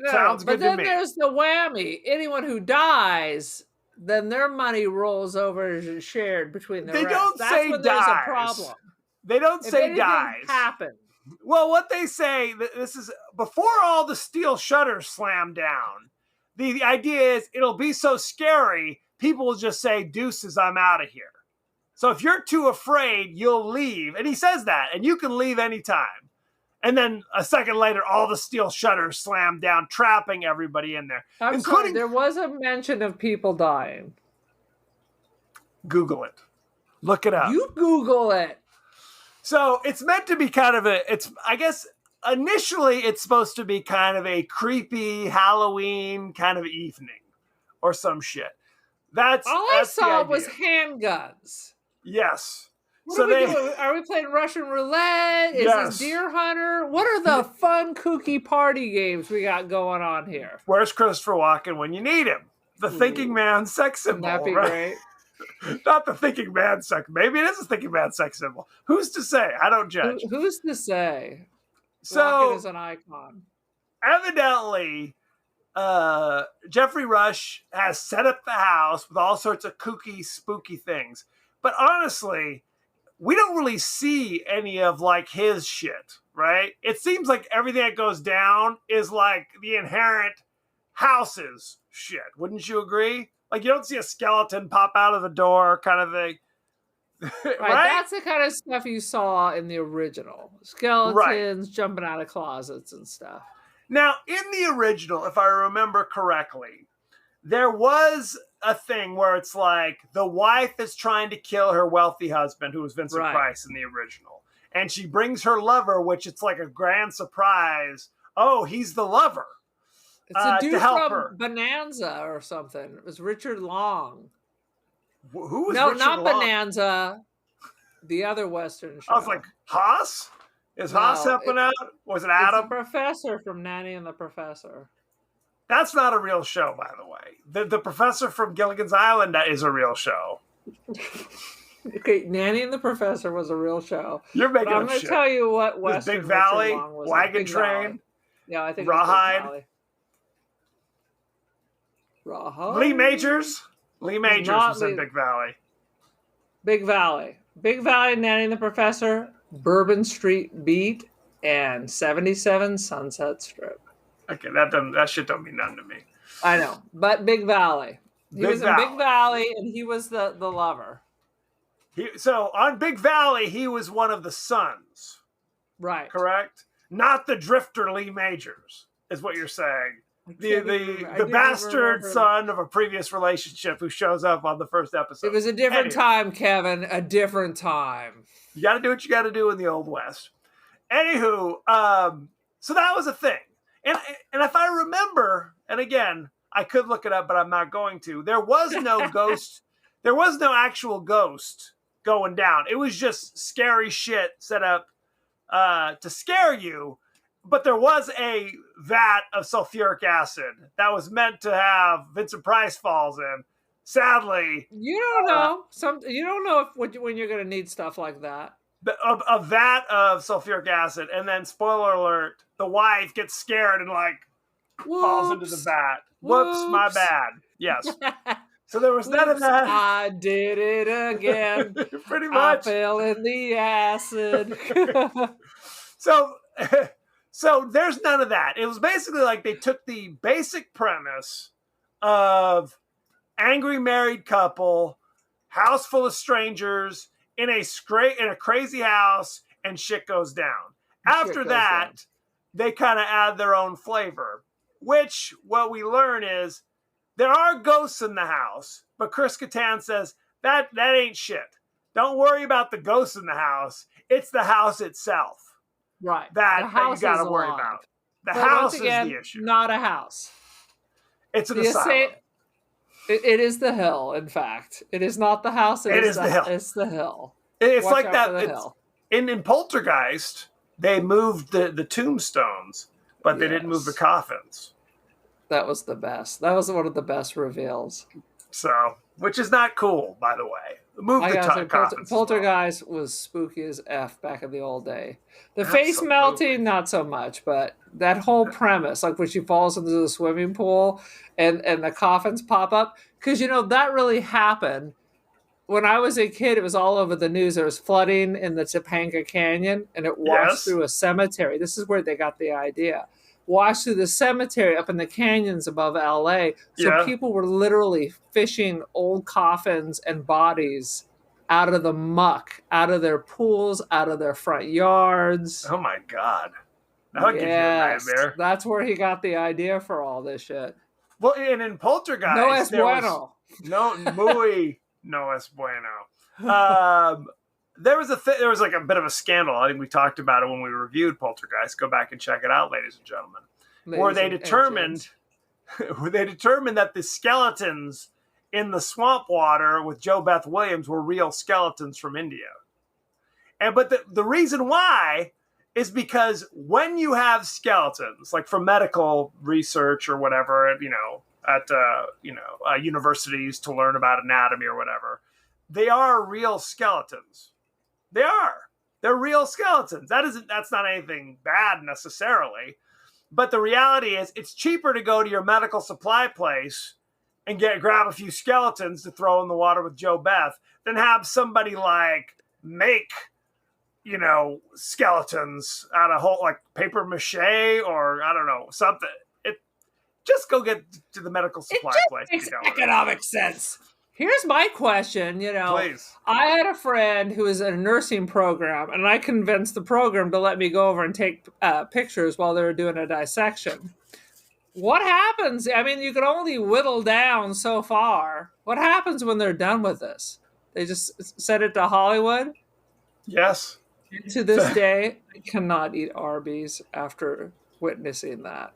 [SPEAKER 6] Sounds good to me.
[SPEAKER 7] But then there's the whammy. Anyone who dies, then their money rolls over and shared between the rest.
[SPEAKER 6] That's when
[SPEAKER 7] there's
[SPEAKER 6] dies.
[SPEAKER 7] a problem.
[SPEAKER 6] They don't say dies.
[SPEAKER 7] Happen.
[SPEAKER 6] Well, what they say, this is before all the steel shutters slam down. The idea is it'll be so scary, people will just say, deuces, I'm out of here. So if you're too afraid, you'll leave. And he says that, and you can leave anytime. And then a second later, all the steel shutters slam down, trapping everybody in there.
[SPEAKER 7] I'm sorry, there was a mention of people dying.
[SPEAKER 6] Google it. Look it up.
[SPEAKER 7] You Google it.
[SPEAKER 6] So it's meant to be kind of I guess, initially it's supposed to be kind of a creepy Halloween kind of evening or some shit. All
[SPEAKER 7] I saw was handguns.
[SPEAKER 6] Yes.
[SPEAKER 7] What are we doing? Are we playing Russian roulette? Is this Deer Hunter? What are the fun, kooky party games we got going on here?
[SPEAKER 6] Where's Christopher Walken when you need him? The thinking man sex symbol.
[SPEAKER 7] Wouldn't that be
[SPEAKER 6] right? Great? Not the thinking man sex. Maybe it is a thinking man sex symbol. Who's to say? I don't judge.
[SPEAKER 7] Who's to say?
[SPEAKER 6] So
[SPEAKER 7] Walken is an icon.
[SPEAKER 6] Evidently, Jeffrey Rush has set up the house with all sorts of kooky, spooky things. But honestly, we don't really see any of like his shit, right? It seems like everything that goes down is like the inherent house's shit. Wouldn't you agree? Like you don't see a skeleton pop out of the door kind of thing.
[SPEAKER 7] Right?
[SPEAKER 6] Right?
[SPEAKER 7] That's the kind of stuff you saw in the original. Skeletons jumping out of closets and stuff.
[SPEAKER 6] Now, in the original, if I remember correctly, there was a thing where it's like the wife is trying to kill her wealthy husband, who was Vincent Price in the original. And she brings her lover, which it's like a grand surprise. Oh, he's the lover.
[SPEAKER 7] It's a dude
[SPEAKER 6] to help
[SPEAKER 7] from
[SPEAKER 6] her.
[SPEAKER 7] Bonanza or something. It was Richard Long.
[SPEAKER 6] Who was
[SPEAKER 7] No,
[SPEAKER 6] Richard
[SPEAKER 7] not
[SPEAKER 6] Long?
[SPEAKER 7] Bonanza. The other Western show.
[SPEAKER 6] I was like, Haas? Is Haas helping out? Was it Adam?
[SPEAKER 7] It's the professor from Nanny and the Professor.
[SPEAKER 6] That's not a real show, by the way. The professor from Gilligan's Island is a real show.
[SPEAKER 7] Okay, Nanny and the Professor was a real show.
[SPEAKER 6] You're making
[SPEAKER 7] I'm going to tell you what Western
[SPEAKER 6] Big Valley,
[SPEAKER 7] Richard Long was.
[SPEAKER 6] Wagon
[SPEAKER 7] Big
[SPEAKER 6] Train.
[SPEAKER 7] Valley. Yeah, I think
[SPEAKER 6] Rawhide.
[SPEAKER 7] it was Big Valley. Rawhide.
[SPEAKER 6] Lee Majors. Lee Majors was in Big Valley.
[SPEAKER 7] Big Valley. Big Valley, Nanny and the Professor, Bourbon Street Beat, and 77 Sunset Strip.
[SPEAKER 6] Okay, that shit don't mean nothing to me.
[SPEAKER 7] I know, but Big Valley. He was in Big Valley, and he was the lover.
[SPEAKER 6] So on Big Valley, he was one of the sons.
[SPEAKER 7] Right.
[SPEAKER 6] Correct? Not the drifter Lee Majors, is what you're saying. The bastard son of a previous relationship who shows up on the first episode.
[SPEAKER 7] It was a different time, Kevin. A different time.
[SPEAKER 6] You got to do what you got to do in the Old West. Anywho, so that was a thing. And if I remember, and again, I could look it up, but I'm not going to. There was no ghost. There was no actual ghost going down. It was just scary shit set up to scare you. But there was a vat of sulfuric acid that was meant to have Vincent Price falls in. Sadly,
[SPEAKER 7] you don't know. You don't know when you're going to need stuff like that.
[SPEAKER 6] A vat of sulfuric acid, and then spoiler alert: the wife gets scared and falls into the vat. Whoops, my bad. Yes. So there was none of that.
[SPEAKER 7] I did it again.
[SPEAKER 6] Pretty much.
[SPEAKER 7] I fell in the acid.
[SPEAKER 6] So there's none of that. It was basically like they took the basic premise of angry married couple, house full of strangers, in a crazy house, and shit goes down. After that, they kind of add their own flavor, which what we learn is there are ghosts in the house, but Chris Kattan says that ain't shit. Don't worry about the ghosts in the house. It's the house itself.
[SPEAKER 7] Right.
[SPEAKER 6] That you got to worry about. The house is the issue.
[SPEAKER 7] Not a house.
[SPEAKER 6] It's an asylum.
[SPEAKER 7] It is the hill, in fact. It is not the house.
[SPEAKER 6] It is the hill.
[SPEAKER 7] It's the hill.
[SPEAKER 6] It's Watch like that. In Poltergeist, they moved the tombstones, but they didn't move the coffins.
[SPEAKER 7] That was the best. That was one of the best reveals.
[SPEAKER 6] So, which is not cool, by the way. Coffins.
[SPEAKER 7] Poltergeist was spooky as F back in the old day. The face melting, not so much, but that whole premise, like when she falls into the swimming pool and the coffins pop up, because that really happened. When I was a kid, it was all over the news. There was flooding in the Topanga Canyon, and it washed through a cemetery. This is where they got the idea. Washed through the cemetery up in the canyons above LA. So people were literally fishing old coffins and bodies out of the muck, out of their pools, out of their front yards.
[SPEAKER 6] Oh my God. That'll give you a nightmare.
[SPEAKER 7] That's where he got the idea for all this shit.
[SPEAKER 6] Well, and in Poltergeist,
[SPEAKER 7] no es bueno.
[SPEAKER 6] No es bueno. There was like a bit of a scandal. I think we talked about it when we reviewed Poltergeist. Go back and check it out, ladies and gentlemen. Where they determined that the skeletons in the swamp water with Jo Beth Williams were real skeletons from India. But the reason why is because when you have skeletons, like for medical research or whatever, at universities to learn about anatomy or whatever, they are real skeletons. They're real skeletons. That's not anything bad necessarily. But the reality is it's cheaper to go to your medical supply place and grab a few skeletons to throw in the water with Jo Beth than have somebody make skeletons out of whole paper mache or I don't know, something. Just go get to the medical supply place.
[SPEAKER 7] It just makes economic sense. Here's my question,
[SPEAKER 6] Please.
[SPEAKER 7] I had a friend who was in a nursing program, and I convinced the program to let me go over and take pictures while they were doing a dissection. What happens? I mean, you can only whittle down so far. What happens when they're done with this? They just send it to Hollywood?
[SPEAKER 6] Yes.
[SPEAKER 7] To this day, I cannot eat Arby's after witnessing that.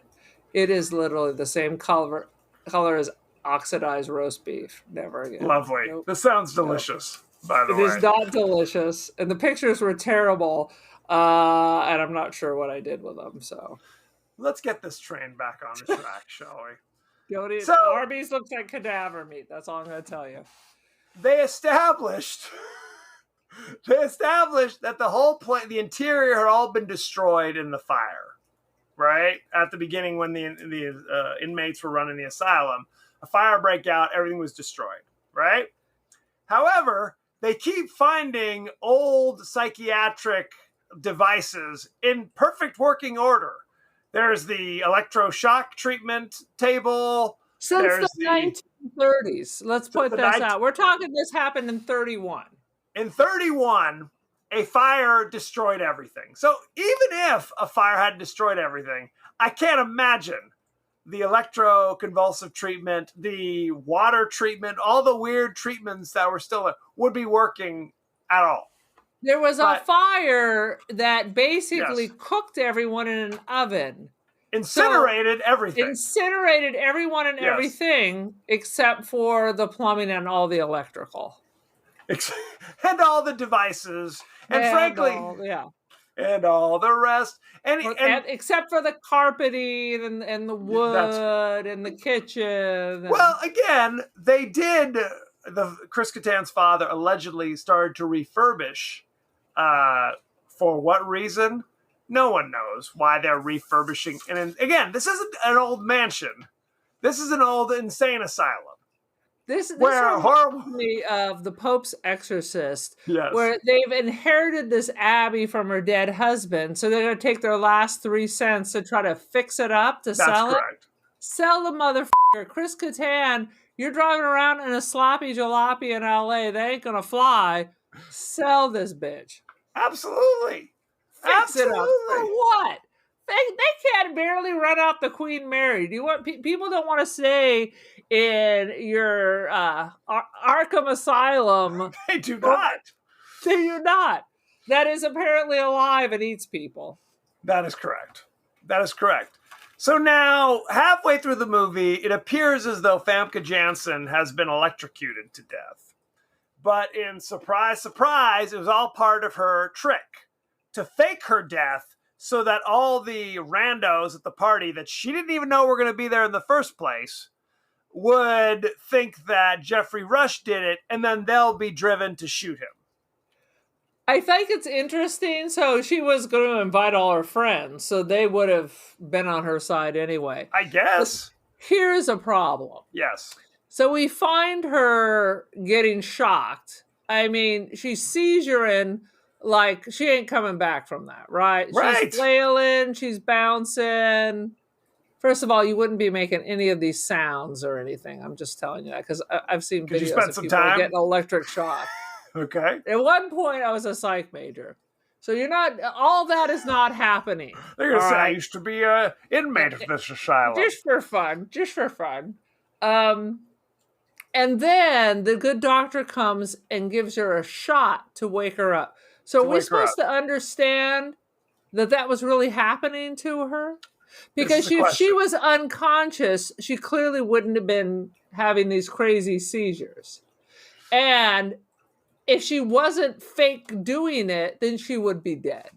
[SPEAKER 7] It is literally the same color as oxidized roast beef. Never again.
[SPEAKER 6] Lovely. Nope. This sounds delicious, by the way.
[SPEAKER 7] It is not delicious. And the pictures were terrible. And I'm not sure what I did with them. So
[SPEAKER 6] let's get this train back on the track, shall we?
[SPEAKER 7] Arby's looks like cadaver meat. That's all I'm going to tell you.
[SPEAKER 6] They established that the whole the interior had all been destroyed in the fire, right? At the beginning when the inmates were running the asylum. A fire broke out, everything was destroyed, right? However, they keep finding old psychiatric devices in perfect working order. There's the electroshock treatment table.
[SPEAKER 7] Since
[SPEAKER 6] There's
[SPEAKER 7] the 1930s, let's put
[SPEAKER 6] the
[SPEAKER 7] this out. We're talking this happened in 31.
[SPEAKER 6] In 31, a fire destroyed everything. So even if a fire had destroyed everything, I can't imagine the electroconvulsive treatment, the water treatment, all the weird treatments that were still there would be working at all.
[SPEAKER 7] There was a fire that basically
[SPEAKER 6] Yes.
[SPEAKER 7] cooked everyone in an oven.
[SPEAKER 6] Incinerated everything.
[SPEAKER 7] Incinerated everyone and
[SPEAKER 6] Yes.
[SPEAKER 7] everything except for the plumbing and all the electrical.
[SPEAKER 6] And all the devices. And frankly, and all the rest. And
[SPEAKER 7] except for the carpeting and the wood and the kitchen.
[SPEAKER 6] Well, again, they did. Chris Kattan's father allegedly started to refurbish. For what reason? No one knows why they're refurbishing. And again, this isn't an old mansion. This is an old insane asylum.
[SPEAKER 7] This reminds me of the Pope's Exorcist, where they've inherited this abbey from her dead husband, so they're going to take their last 3 cents to try to fix it up to sell it. Sell the motherfucker. Chris Kattan, you're driving around in a sloppy jalopy in LA. They ain't going to fly. Sell this bitch.
[SPEAKER 6] Absolutely.
[SPEAKER 7] Fix it up. For what? They can't barely run out the Queen Mary. Do you want people don't want to stay in your Arkham Asylum?
[SPEAKER 6] They do not.
[SPEAKER 7] They do not. That is apparently alive and eats people.
[SPEAKER 6] That is correct. That is correct. So now, halfway through the movie, it appears as though Famke Janssen has been electrocuted to death. But in surprise, surprise, it was all part of her trick to fake her death so that all the randos at the party that she didn't even know were going to be there in the first place would think that Jeffrey Rush did it, and then they'll be driven to shoot him.
[SPEAKER 7] I think it's interesting. So she was going to invite all her friends, so they would have been on her side anyway.
[SPEAKER 6] I guess.
[SPEAKER 7] But here's a problem.
[SPEAKER 6] Yes.
[SPEAKER 7] So we find her getting shocked. I mean, she's seizuring like she ain't coming back from that, right? She's flailing, she's bouncing. First of all, you wouldn't be making any of these sounds or anything. I'm just telling you that because I've seen videos of people getting electric shock.
[SPEAKER 6] Okay.
[SPEAKER 7] At one point, I was a psych major. So you're not, all that is not happening.
[SPEAKER 6] They're going to say I used to be an inmate of this asylum.
[SPEAKER 7] Just for fun. And then the good doctor comes and gives her a shot to wake her up. So are we supposed to understand that was really happening to her? Because if she was unconscious, she clearly wouldn't have been having these crazy seizures. And if she wasn't fake doing it, then she would be dead.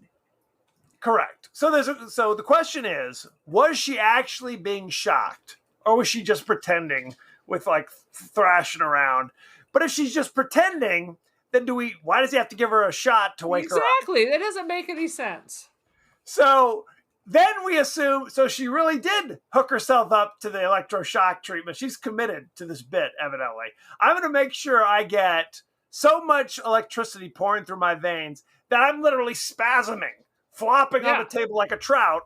[SPEAKER 6] Correct. So the question is, was she actually being shocked? Or was she just pretending with like thrashing around? But if she's just pretending, then why does he have to give her a shot to wake her up?
[SPEAKER 7] Exactly. That doesn't make any sense.
[SPEAKER 6] So then we assume, so she really did hook herself up to the electroshock treatment. She's committed to this bit, evidently. I'm going to make sure I get so much electricity pouring through my veins that I'm literally spasming, flopping on the table like a trout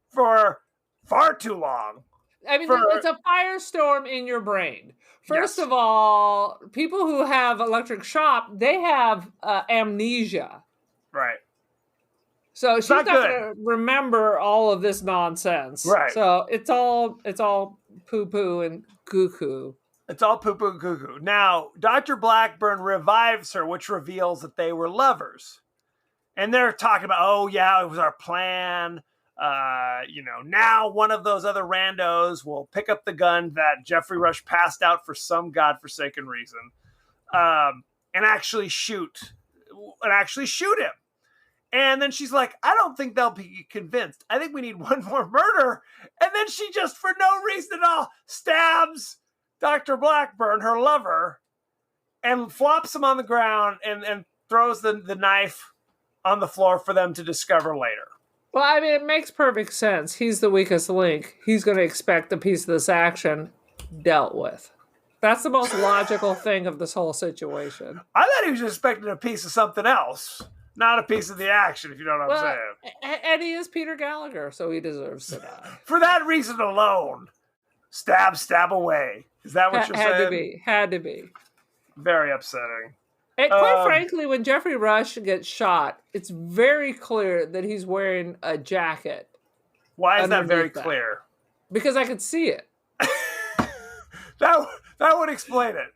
[SPEAKER 6] for far too long.
[SPEAKER 7] I mean, it's a firestorm in your brain. First of all, people who have electric shock, they have amnesia.
[SPEAKER 6] Right.
[SPEAKER 7] So she's not going to remember all of this nonsense.
[SPEAKER 6] Right.
[SPEAKER 7] So it's all poo-poo and cuckoo.
[SPEAKER 6] It's all poo-poo and cuckoo. Now, Dr. Blackburn revives her, which reveals that they were lovers. And they're talking about, oh, yeah, it was our plan. Now one of those other randos will pick up the gun that Jeffrey Rush passed out for some godforsaken reason, and actually shoot him. And then she's like, I don't think they'll be convinced. I think we need one more murder. And then she just, for no reason at all, stabs Dr. Blackburn, her lover, and flops him on the ground and throws the knife on the floor for them to discover later.
[SPEAKER 7] Well, I mean, it makes perfect sense. He's the weakest link. He's going to expect a piece of this action dealt with. That's the most logical thing of this whole situation.
[SPEAKER 6] I thought he was expecting a piece of something else. not a piece of the action, if you know what I'm
[SPEAKER 7] Well,
[SPEAKER 6] saying.
[SPEAKER 7] and he is Peter Gallagher, so he deserves to die.
[SPEAKER 6] For that reason alone, stab away. Is that what you're saying?
[SPEAKER 7] Had to be.
[SPEAKER 6] Very upsetting.
[SPEAKER 7] And quite frankly, when Jeffrey Rush gets shot, it's very clear that he's wearing a jacket.
[SPEAKER 6] Why is that very
[SPEAKER 7] underneath that.
[SPEAKER 6] clear?
[SPEAKER 7] Because I could see it.
[SPEAKER 6] That would explain it.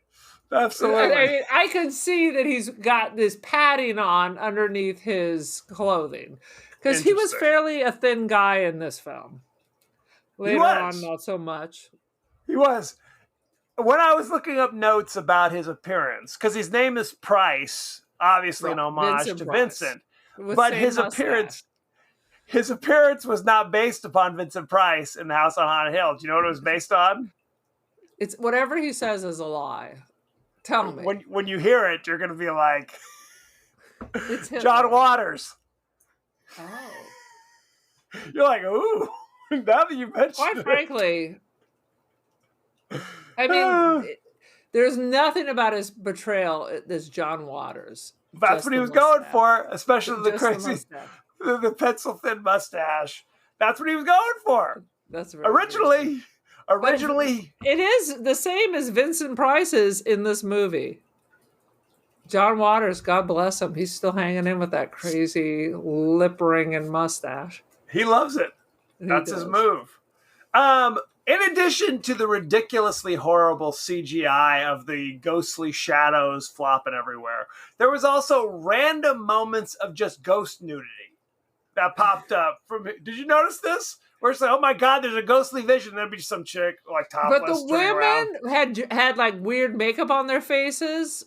[SPEAKER 6] Absolutely.
[SPEAKER 7] I mean, I could see that he's got this padding on underneath his clothing. Because he was
[SPEAKER 6] Interesting.
[SPEAKER 7] fairly a thin guy in this film. Later
[SPEAKER 6] was.
[SPEAKER 7] on, not so much.
[SPEAKER 6] He was. When I was looking up notes about his appearance, because his name is Price, obviously an homage
[SPEAKER 7] Vincent
[SPEAKER 6] to
[SPEAKER 7] Price.
[SPEAKER 6] Vincent,
[SPEAKER 7] With
[SPEAKER 6] but
[SPEAKER 7] same
[SPEAKER 6] his
[SPEAKER 7] mustache.
[SPEAKER 6] appearance was not based upon Vincent Price in The House on Haunted Hill. Do you know what it was based on?
[SPEAKER 7] It's whatever he says is a lie. Tell me.
[SPEAKER 6] When you hear it, you're going to be like,
[SPEAKER 7] It's Hitler.
[SPEAKER 6] John Waters.
[SPEAKER 7] Oh.
[SPEAKER 6] You're like, ooh, now that you mentioned
[SPEAKER 7] Quite
[SPEAKER 6] it.
[SPEAKER 7] frankly, I mean, there's nothing about his betrayal that's John Waters.
[SPEAKER 6] That's
[SPEAKER 7] Just
[SPEAKER 6] what he
[SPEAKER 7] the
[SPEAKER 6] was going
[SPEAKER 7] mustache.
[SPEAKER 6] for, especially the
[SPEAKER 7] Just the
[SPEAKER 6] crazy,
[SPEAKER 7] mustache.
[SPEAKER 6] the pencil thin mustache. That's what he was going for.
[SPEAKER 7] That's very interesting.
[SPEAKER 6] Originally,
[SPEAKER 7] It is the same as Vincent Price's in this movie. John Waters, God bless him, he's still hanging in with that crazy lip ring and mustache.
[SPEAKER 6] he loves it.
[SPEAKER 7] He
[SPEAKER 6] That's his
[SPEAKER 7] does.
[SPEAKER 6] move. In addition to the ridiculously horrible CGI of the ghostly shadows flopping everywhere, there was also random moments of just ghost nudity that popped up. Did you notice this? Where it's like, oh my God, there's a ghostly vision. There'd be some chick like topless.
[SPEAKER 7] But the
[SPEAKER 6] turning around.
[SPEAKER 7] women had like weird makeup on their faces,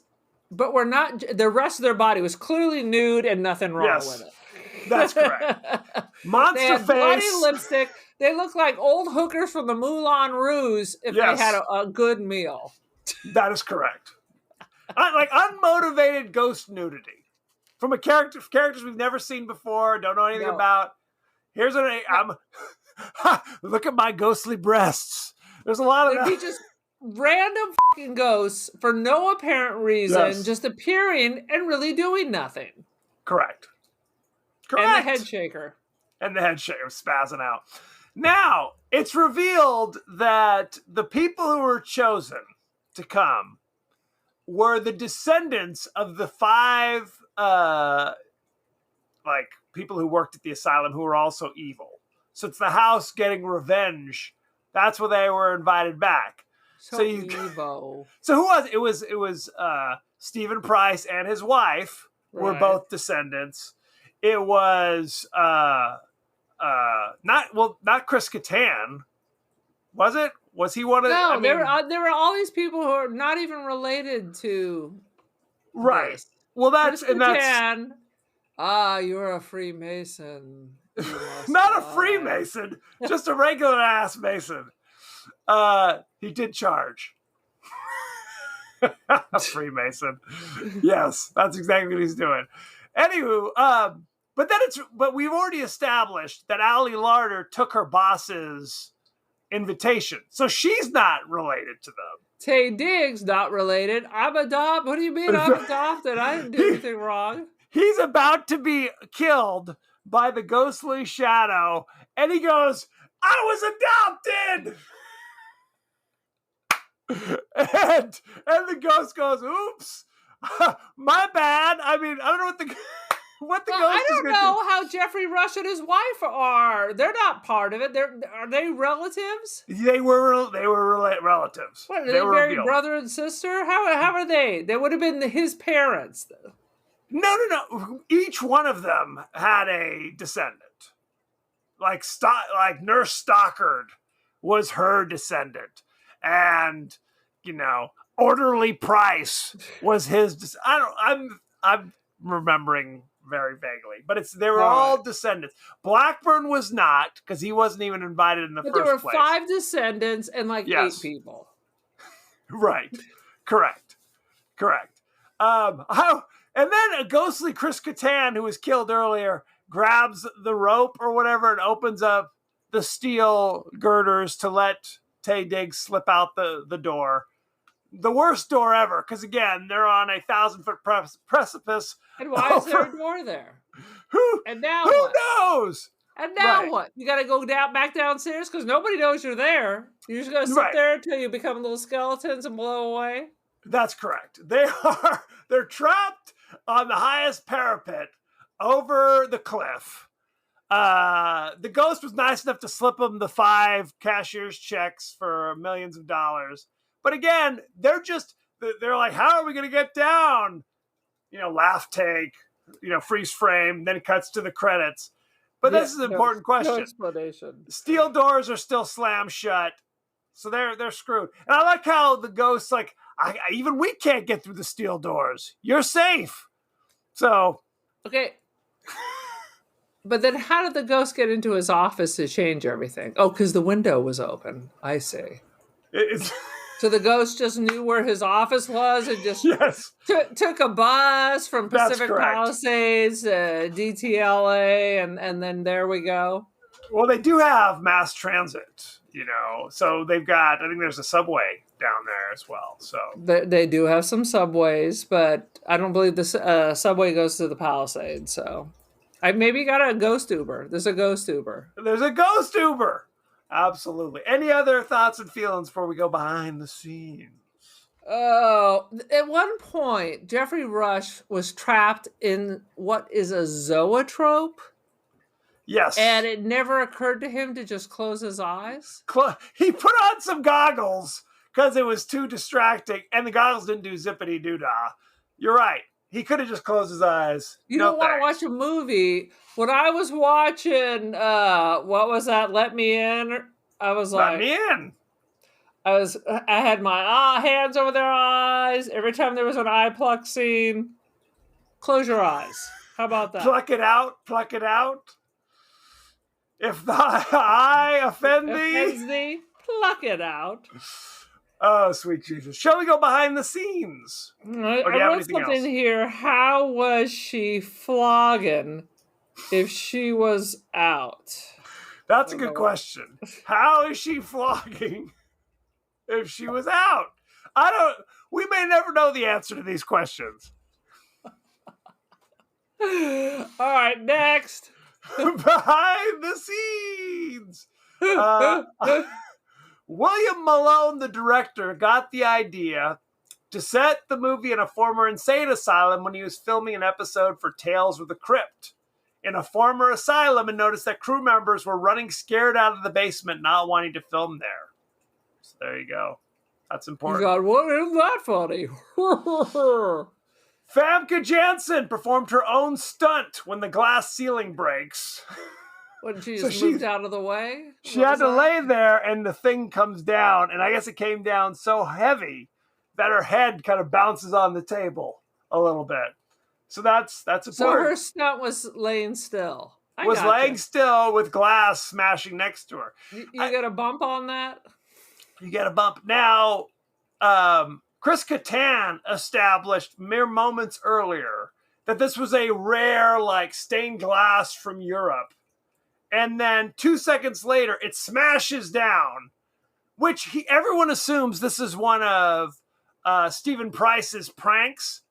[SPEAKER 7] but were not. The rest of their body was clearly nude and nothing wrong
[SPEAKER 6] Yes,
[SPEAKER 7] with it.
[SPEAKER 6] that's correct.
[SPEAKER 7] They
[SPEAKER 6] Monster
[SPEAKER 7] had bloody
[SPEAKER 6] face.
[SPEAKER 7] lipstick. They looked like old hookers from the Moulin Rouge if
[SPEAKER 6] Yes.
[SPEAKER 7] they had a good meal.
[SPEAKER 6] That is correct. Like unmotivated ghost nudity from characters we've never seen before, don't know anything
[SPEAKER 7] No.
[SPEAKER 6] about. Here's what I'm. Look at my ghostly breasts. There's a lot of
[SPEAKER 7] It'd be
[SPEAKER 6] that.
[SPEAKER 7] just random fucking ghosts for no apparent reason,
[SPEAKER 6] Yes.
[SPEAKER 7] just appearing and really doing nothing.
[SPEAKER 6] Correct.
[SPEAKER 7] And the head shaker.
[SPEAKER 6] And the head shaker spazzing out. Now, it's revealed that the people who were chosen to come were the descendants of the 5 people who worked at the asylum who were also evil. So it's the house getting revenge. That's why they were invited back.
[SPEAKER 7] So
[SPEAKER 6] you-
[SPEAKER 7] evil.
[SPEAKER 6] So who was it? It was Stephen Price and his wife were
[SPEAKER 7] Right.
[SPEAKER 6] both descendants. It was not Chris Kattan. Was it? Was he one of
[SPEAKER 7] No,
[SPEAKER 6] I mean,
[SPEAKER 7] there were all these people who are not even related to
[SPEAKER 6] right.
[SPEAKER 7] this.
[SPEAKER 6] Well, that's
[SPEAKER 7] Chris
[SPEAKER 6] and that's
[SPEAKER 7] Kattan, you're a Freemason. You must
[SPEAKER 6] not a
[SPEAKER 7] die.
[SPEAKER 6] Freemason, just a regular ass Mason. He did charge. A Freemason. Yes, that's exactly what he's doing. Anywho, but we've already established that Ali Larder took her boss's invitation. So she's not related to them.
[SPEAKER 7] Tay Diggs, not related. I'm adopted. What do you mean I'm adopted? I didn't do anything wrong.
[SPEAKER 6] He's about to be killed by the ghostly shadow, and he goes, I was adopted! and the ghost goes, oops, my bad. I mean, I don't know what the
[SPEAKER 7] Well,
[SPEAKER 6] ghost
[SPEAKER 7] I
[SPEAKER 6] is
[SPEAKER 7] don't
[SPEAKER 6] going to
[SPEAKER 7] know how Jeffrey Rush and his wife are. They're not part of it. Are they relatives?
[SPEAKER 6] do. They were relatives.
[SPEAKER 7] What, are
[SPEAKER 6] They
[SPEAKER 7] they
[SPEAKER 6] were
[SPEAKER 7] married
[SPEAKER 6] revealed.
[SPEAKER 7] brother and sister? How are they? They would have been his parents.
[SPEAKER 6] No. Each one of them had a descendant. Like Nurse Stockard was her descendant, and Orderly Price was his. I'm remembering very vaguely, but they were all descendants. Blackburn was not, because he wasn't even invited in the
[SPEAKER 7] But
[SPEAKER 6] first
[SPEAKER 7] there were
[SPEAKER 6] place.
[SPEAKER 7] 5 descendants and
[SPEAKER 6] Yes.
[SPEAKER 7] 8 people.
[SPEAKER 6] Right. Correct. And then a ghostly Chris Kattan, who was killed earlier, grabs the rope or whatever and opens up the steel girders to let Tay Diggs slip out the door. the worst door ever. Because again, they're on a 1,000-foot precipice.
[SPEAKER 7] And why is there a door there?
[SPEAKER 6] Who
[SPEAKER 7] what?
[SPEAKER 6] knows?
[SPEAKER 7] And now
[SPEAKER 6] Right.
[SPEAKER 7] what? You got to go back downstairs because nobody knows you're there. You're just going to sit
[SPEAKER 6] Right.
[SPEAKER 7] there until you become little skeletons and blow away.
[SPEAKER 6] That's correct. They're trapped on the highest parapet over the cliff. The ghost was nice enough to slip them the 5 cashier's checks for millions of dollars. But again, they're like, how are we going to get down? Laugh take, freeze frame, then it cuts to the credits. But this is an important question.
[SPEAKER 7] No explanation.
[SPEAKER 6] Steel doors are still slammed shut. So they're screwed. And I like how the ghost's like, even we can't get through the steel doors. You're safe. So.
[SPEAKER 7] Okay. But then how did the ghost get into his office to change everything? Oh, because the window was open. I see. So the ghost just knew where his office was and just
[SPEAKER 6] yes.
[SPEAKER 7] took a bus from Pacific
[SPEAKER 6] correct.
[SPEAKER 7] Palisades, DTLA, and then there we go.
[SPEAKER 6] Well, they do have mass transit, so they've got, I think there's a subway down there as well. So
[SPEAKER 7] they do have some subways, but I don't believe the subway goes to the Palisades. So I maybe got a ghost Uber. There's a ghost Uber.
[SPEAKER 6] There's a ghost Uber. Absolutely. Any other thoughts and feelings before we go behind the scenes?
[SPEAKER 7] Oh, at one point, Jeffrey Rush was trapped in what is a zoetrope.
[SPEAKER 6] Yes.
[SPEAKER 7] And it never occurred to him to just close his eyes.
[SPEAKER 6] He put on some goggles because it was too distracting, and the goggles didn't do zippity doo dah. You're right. He could have just closed his eyes.
[SPEAKER 7] You don't want to watch a movie. When I was watching, what was that? Let Me In. I was like,
[SPEAKER 6] Let me in.
[SPEAKER 7] I had my hands over their eyes. Every time there was an eye pluck scene, close your eyes. How about that?
[SPEAKER 6] Pluck it out. Pluck it out. If the eye offends
[SPEAKER 7] thee, pluck it out.
[SPEAKER 6] Oh, sweet Jesus. Shall we go behind the scenes?
[SPEAKER 7] I wrote something here. How was she flogging if she was out?
[SPEAKER 6] That's a good question. How is she flogging if she was out? We may never know the answer to these questions.
[SPEAKER 7] All right, next.
[SPEAKER 6] Behind the scenes. William Malone, the director, got the idea to set the movie in a former insane asylum when he was filming an episode for Tales of the Crypt. In a former asylum, and noticed that crew members were running scared out of the basement, not wanting to film there. So there you go. That's important.
[SPEAKER 7] God, what is that funny?
[SPEAKER 6] Famke Janssen performed her own stunt when the glass ceiling breaks.
[SPEAKER 7] When she just moved out of the way?
[SPEAKER 6] She had to lay there and the thing comes down. And I guess it came down so heavy that her head kind of bounces on the table a little bit. So that's important.
[SPEAKER 7] So her stunt was laying still.
[SPEAKER 6] Laying still with glass smashing next to her.
[SPEAKER 7] You get a bump on that?
[SPEAKER 6] You get a bump. Now, Chris Kattan established mere moments earlier that this was a rare, stained glass from Europe. And then 2 seconds later, it smashes down, which everyone assumes this is one of Stephen Price's pranks.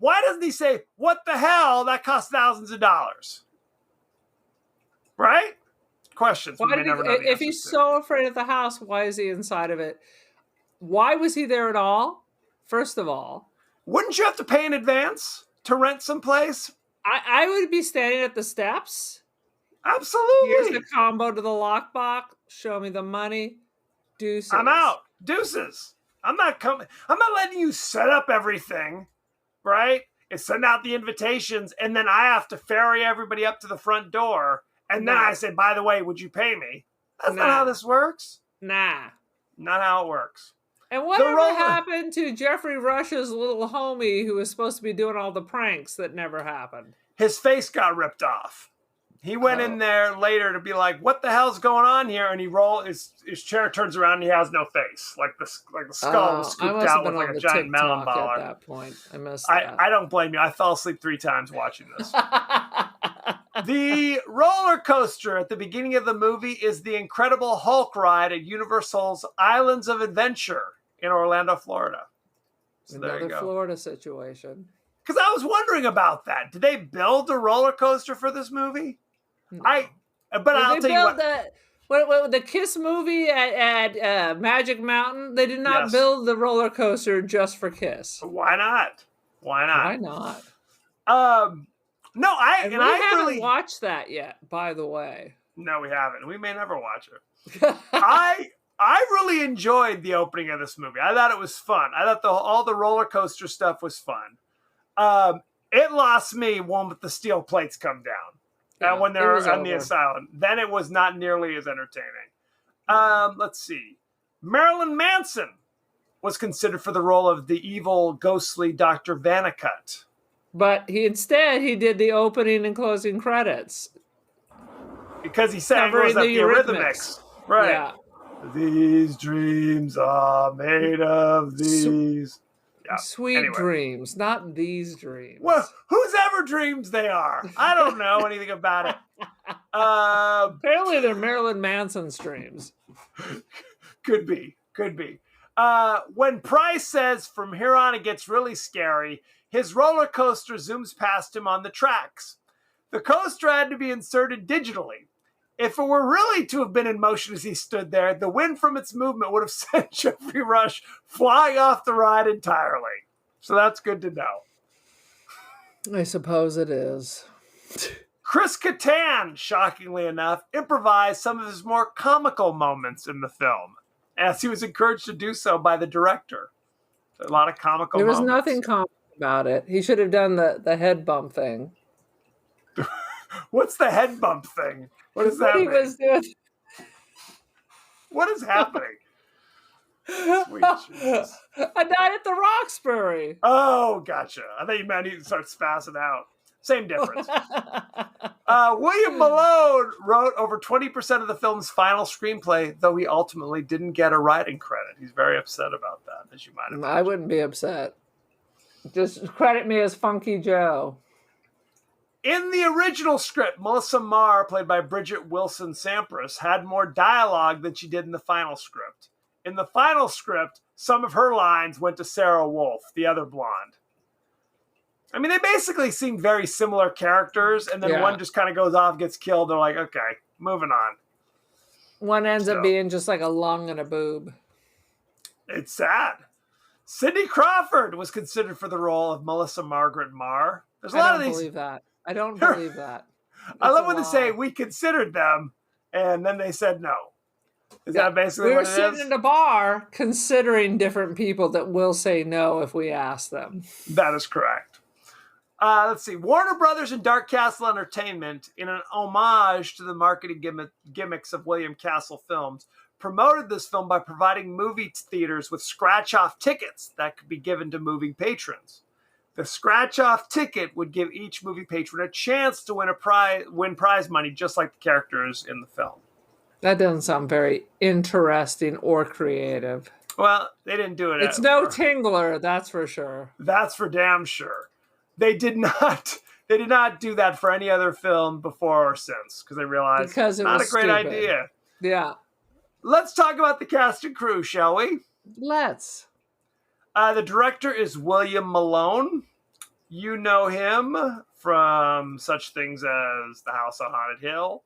[SPEAKER 6] Why doesn't he say, what the hell? That cost thousands of dollars. Right? Questions.
[SPEAKER 7] Why did if he's so afraid of the house, why is he inside of it? Why was he there at all? First of all.
[SPEAKER 6] Wouldn't you have to pay in advance to rent someplace?
[SPEAKER 7] I would be standing at the steps.
[SPEAKER 6] Absolutely.
[SPEAKER 7] Here's the combo to the lockbox. Show me the money. Deuces.
[SPEAKER 6] I'm out. Deuces. I'm not coming. I'm not letting you set up everything, right? It's send out the invitations, and then I have to ferry everybody up to the front door. And then I say, by the way, would you pay me? That's not how this works.
[SPEAKER 7] Nah.
[SPEAKER 6] Not how it works.
[SPEAKER 7] And whatever happened to Jeffrey Rush's little homie who was supposed to be doing all the pranks that never happened?
[SPEAKER 6] His face got ripped off. He went in there later to be like, what the hell's going on here? And his chair turns around and he has no face. Like the skull was scooped out with a giant melon baller.
[SPEAKER 7] At that point. I missed that.
[SPEAKER 6] I don't blame you. I fell asleep 3 times watching this. The roller coaster at the beginning of the movie is the Incredible Hulk ride at Universal's Islands of Adventure in Orlando, Florida. So there you
[SPEAKER 7] Another
[SPEAKER 6] go.
[SPEAKER 7] Florida situation.
[SPEAKER 6] Because I was wondering about that. Did they build a roller coaster for this movie?
[SPEAKER 7] No.
[SPEAKER 6] But I'll tell you what.
[SPEAKER 7] The Kiss movie at Magic Mountain, they did not
[SPEAKER 6] Yes.
[SPEAKER 7] build the roller coaster just for Kiss.
[SPEAKER 6] Why not? Why
[SPEAKER 7] Why
[SPEAKER 6] not?
[SPEAKER 7] not?
[SPEAKER 6] No,
[SPEAKER 7] And we haven't watched that yet, by the way.
[SPEAKER 6] No, we haven't. We may never watch it. I really enjoyed the opening of this movie. I thought it was fun. I thought all the roller coaster stuff was fun. It lost me when the steel plates come down.
[SPEAKER 7] Yeah,
[SPEAKER 6] when
[SPEAKER 7] it
[SPEAKER 6] they're
[SPEAKER 7] was
[SPEAKER 6] on the
[SPEAKER 7] over.
[SPEAKER 6] asylum. Then it was not nearly as entertaining. Let's see. Marilyn Manson was considered for the role of the evil, ghostly Dr. Vannicut.
[SPEAKER 7] But he did the opening and closing credits.
[SPEAKER 6] Because he sang
[SPEAKER 7] Covering
[SPEAKER 6] the
[SPEAKER 7] the
[SPEAKER 6] Eurythmics. Right.
[SPEAKER 7] Yeah.
[SPEAKER 6] These dreams are made of these. Yeah.
[SPEAKER 7] Sweet
[SPEAKER 6] Anyway.
[SPEAKER 7] dreams, not these dreams.
[SPEAKER 6] Well, whose ever dreams they are. I don't know anything about it.
[SPEAKER 7] Apparently they're Marilyn Manson's dreams.
[SPEAKER 6] Could be. When Price says from here on it gets really scary, his roller coaster zooms past him on the tracks. The coaster had to be inserted digitally. If it were really to have been in motion as he stood there, the wind from its movement would have sent Jeffrey Rush flying off the ride entirely. So that's good to know.
[SPEAKER 7] I suppose it is.
[SPEAKER 6] Chris Kattan, shockingly enough, improvised some of his more comical moments in the film, as he was encouraged to do so by the director. A lot of comical
[SPEAKER 7] There was
[SPEAKER 6] moments.
[SPEAKER 7] nothing comic about it. He should have done the head bump thing.
[SPEAKER 6] What's the head bump thing? What does that
[SPEAKER 7] He
[SPEAKER 6] mean?
[SPEAKER 7] was doing.
[SPEAKER 6] What is happening? Sweet Jesus.
[SPEAKER 7] A night at the Roxbury.
[SPEAKER 6] Oh, gotcha. I thought you meant he started spazzing out. Same difference. William Malone wrote over 20% of the film's final screenplay, though he ultimately didn't get a writing credit. He's very upset about that, as you might have.
[SPEAKER 7] I wouldn't be upset. Just credit me as Funky Joe.
[SPEAKER 6] In the original script, Melissa Marr, played by Bridget Wilson Sampras, had more dialogue than she did in the final script. In the final script, some of her lines went to Sarah Wolf, the other blonde. I mean, they basically seem very similar characters, and then one just kind of goes off, gets killed. They're like, okay, moving on.
[SPEAKER 7] One ends up being just like a lung and a boob.
[SPEAKER 6] It's sad. Cindy Crawford was considered for the role of Melissa Margaret Marr. There's a lot of these.
[SPEAKER 7] I don't believe that.
[SPEAKER 6] I love when they say we considered them, and then they said no. Is that basically
[SPEAKER 7] we
[SPEAKER 6] what
[SPEAKER 7] were
[SPEAKER 6] it
[SPEAKER 7] sitting
[SPEAKER 6] is?
[SPEAKER 7] in a bar considering different people that will say no if we ask them.
[SPEAKER 6] That is correct. Let's see. Warner Brothers and Dark Castle Entertainment, in an homage to the marketing gimmicks of William Castle films, promoted this film by providing movie theaters with scratch-off tickets that could be given to movie patrons. The scratch-off ticket would give each movie patron a chance to win prize money, just like the characters in the film.
[SPEAKER 7] That doesn't sound very interesting or creative.
[SPEAKER 6] Well, they didn't do it.
[SPEAKER 7] It's no Tingler, that's for sure.
[SPEAKER 6] That's for damn sure. They did not do that for any other film before or since, because they realized
[SPEAKER 7] Because it
[SPEAKER 6] not
[SPEAKER 7] was
[SPEAKER 6] a great
[SPEAKER 7] stupid.
[SPEAKER 6] idea.
[SPEAKER 7] Yeah.
[SPEAKER 6] Let's talk about the cast and crew, shall we?
[SPEAKER 7] Let's.
[SPEAKER 6] The director is William Malone. You know him from such things as The House on Haunted Hill,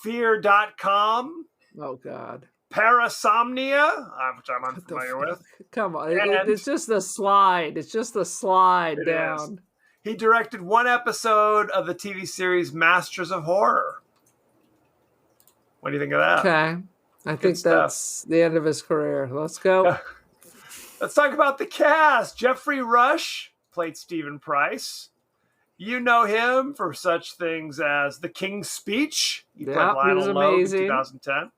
[SPEAKER 6] Fear.com,
[SPEAKER 7] Oh, God.
[SPEAKER 6] Parasomnia, which I'm unfamiliar with.
[SPEAKER 7] Come on.
[SPEAKER 6] And-
[SPEAKER 7] It's just the slide. It's just the slide
[SPEAKER 6] It
[SPEAKER 7] down.
[SPEAKER 6] is. He directed one episode of the TV series Masters of Horror. What do you think of that?
[SPEAKER 7] Okay. I think
[SPEAKER 6] stuff.
[SPEAKER 7] that's the end of his career. Let's go.
[SPEAKER 6] Let's talk about the cast. Jeffrey Rush played Stephen Price. You know him for such things as The King's Speech. He played
[SPEAKER 7] Yeah, he
[SPEAKER 6] Lionel
[SPEAKER 7] was
[SPEAKER 6] Logue in
[SPEAKER 7] amazing.
[SPEAKER 6] 2010.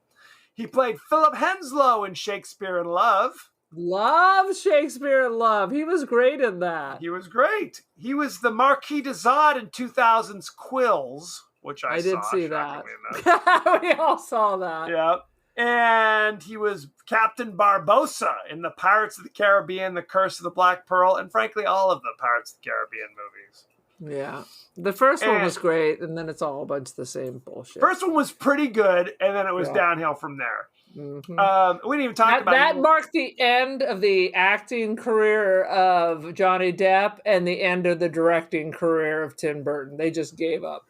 [SPEAKER 6] He played Philip Henslow in Shakespeare in Love.
[SPEAKER 7] Love Shakespeare in Love. He was great in that.
[SPEAKER 6] He was great. He was the Marquis de Sade in 2000's Quills, which I
[SPEAKER 7] did
[SPEAKER 6] saw,
[SPEAKER 7] see that.
[SPEAKER 6] shockingly enough.
[SPEAKER 7] We all saw that.
[SPEAKER 6] Yeah. And he was Captain Barbossa in the Pirates of the Caribbean, The Curse of the Black Pearl, and frankly, all of the Pirates of the Caribbean movies.
[SPEAKER 7] Yeah. The first one
[SPEAKER 6] And-
[SPEAKER 7] was great, and then it's all a bunch of the same bullshit.
[SPEAKER 6] First one was pretty good, and then it was
[SPEAKER 7] Yeah.
[SPEAKER 6] downhill from there.
[SPEAKER 7] Mhm.
[SPEAKER 6] We didn't even talk about
[SPEAKER 7] That marked the end of the acting career of Johnny Depp and the end of the directing career of Tim Burton. They just gave up.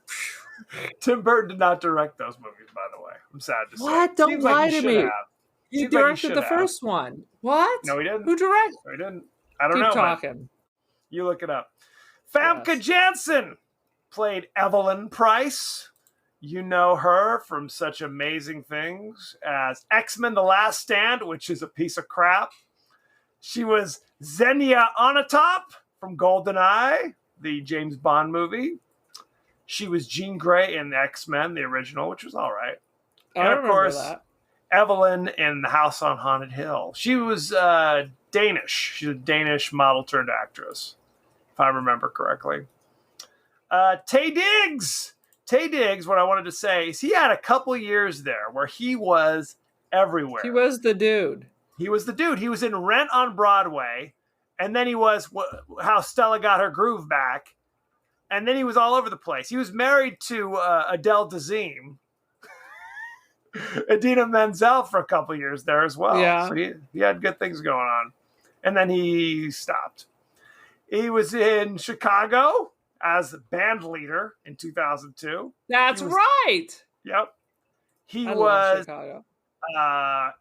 [SPEAKER 6] Tim Burton did not direct those movies, by the way. I'm sad to say.
[SPEAKER 7] What? Don't
[SPEAKER 6] Seems like
[SPEAKER 7] lie
[SPEAKER 6] he
[SPEAKER 7] to
[SPEAKER 6] should
[SPEAKER 7] me.
[SPEAKER 6] have.
[SPEAKER 7] He
[SPEAKER 6] Seems like
[SPEAKER 7] directed
[SPEAKER 6] should
[SPEAKER 7] the
[SPEAKER 6] have.
[SPEAKER 7] first one. What?
[SPEAKER 6] No, he didn't.
[SPEAKER 7] Who directed?
[SPEAKER 6] No, he didn't. I don't
[SPEAKER 7] Keep
[SPEAKER 6] know.
[SPEAKER 7] talking.
[SPEAKER 6] You look it up. Famke
[SPEAKER 7] Yes.
[SPEAKER 6] Janssen played Evelyn Price. You know her from such amazing things as X-Men The Last Stand, which is a piece of crap. She was Xenia Onatopp from GoldenEye, the James Bond movie. She was Jean Grey in X-Men, the original, which was all right.
[SPEAKER 7] I
[SPEAKER 6] And of
[SPEAKER 7] remember
[SPEAKER 6] course,
[SPEAKER 7] that.
[SPEAKER 6] Evelyn in The House on Haunted Hill. She was Danish. She's a Danish model turned actress, if I remember correctly. Taye Diggs. Taye Diggs, what I wanted to say is he had a couple years there where he was everywhere.
[SPEAKER 7] He was the dude.
[SPEAKER 6] He was the dude. He was in Rent on Broadway, and then he was How Stella Got Her Groove Back, and then he was all over the place. He was married to Adele Dazeem, Idina Menzel for a couple years there as well.
[SPEAKER 7] Yeah.
[SPEAKER 6] So he had good things going on. And then he stopped. He was in Chicago as band leader in 2002.
[SPEAKER 7] That's
[SPEAKER 6] He was-
[SPEAKER 7] right.
[SPEAKER 6] Yep. He
[SPEAKER 7] I love
[SPEAKER 6] was
[SPEAKER 7] Chicago.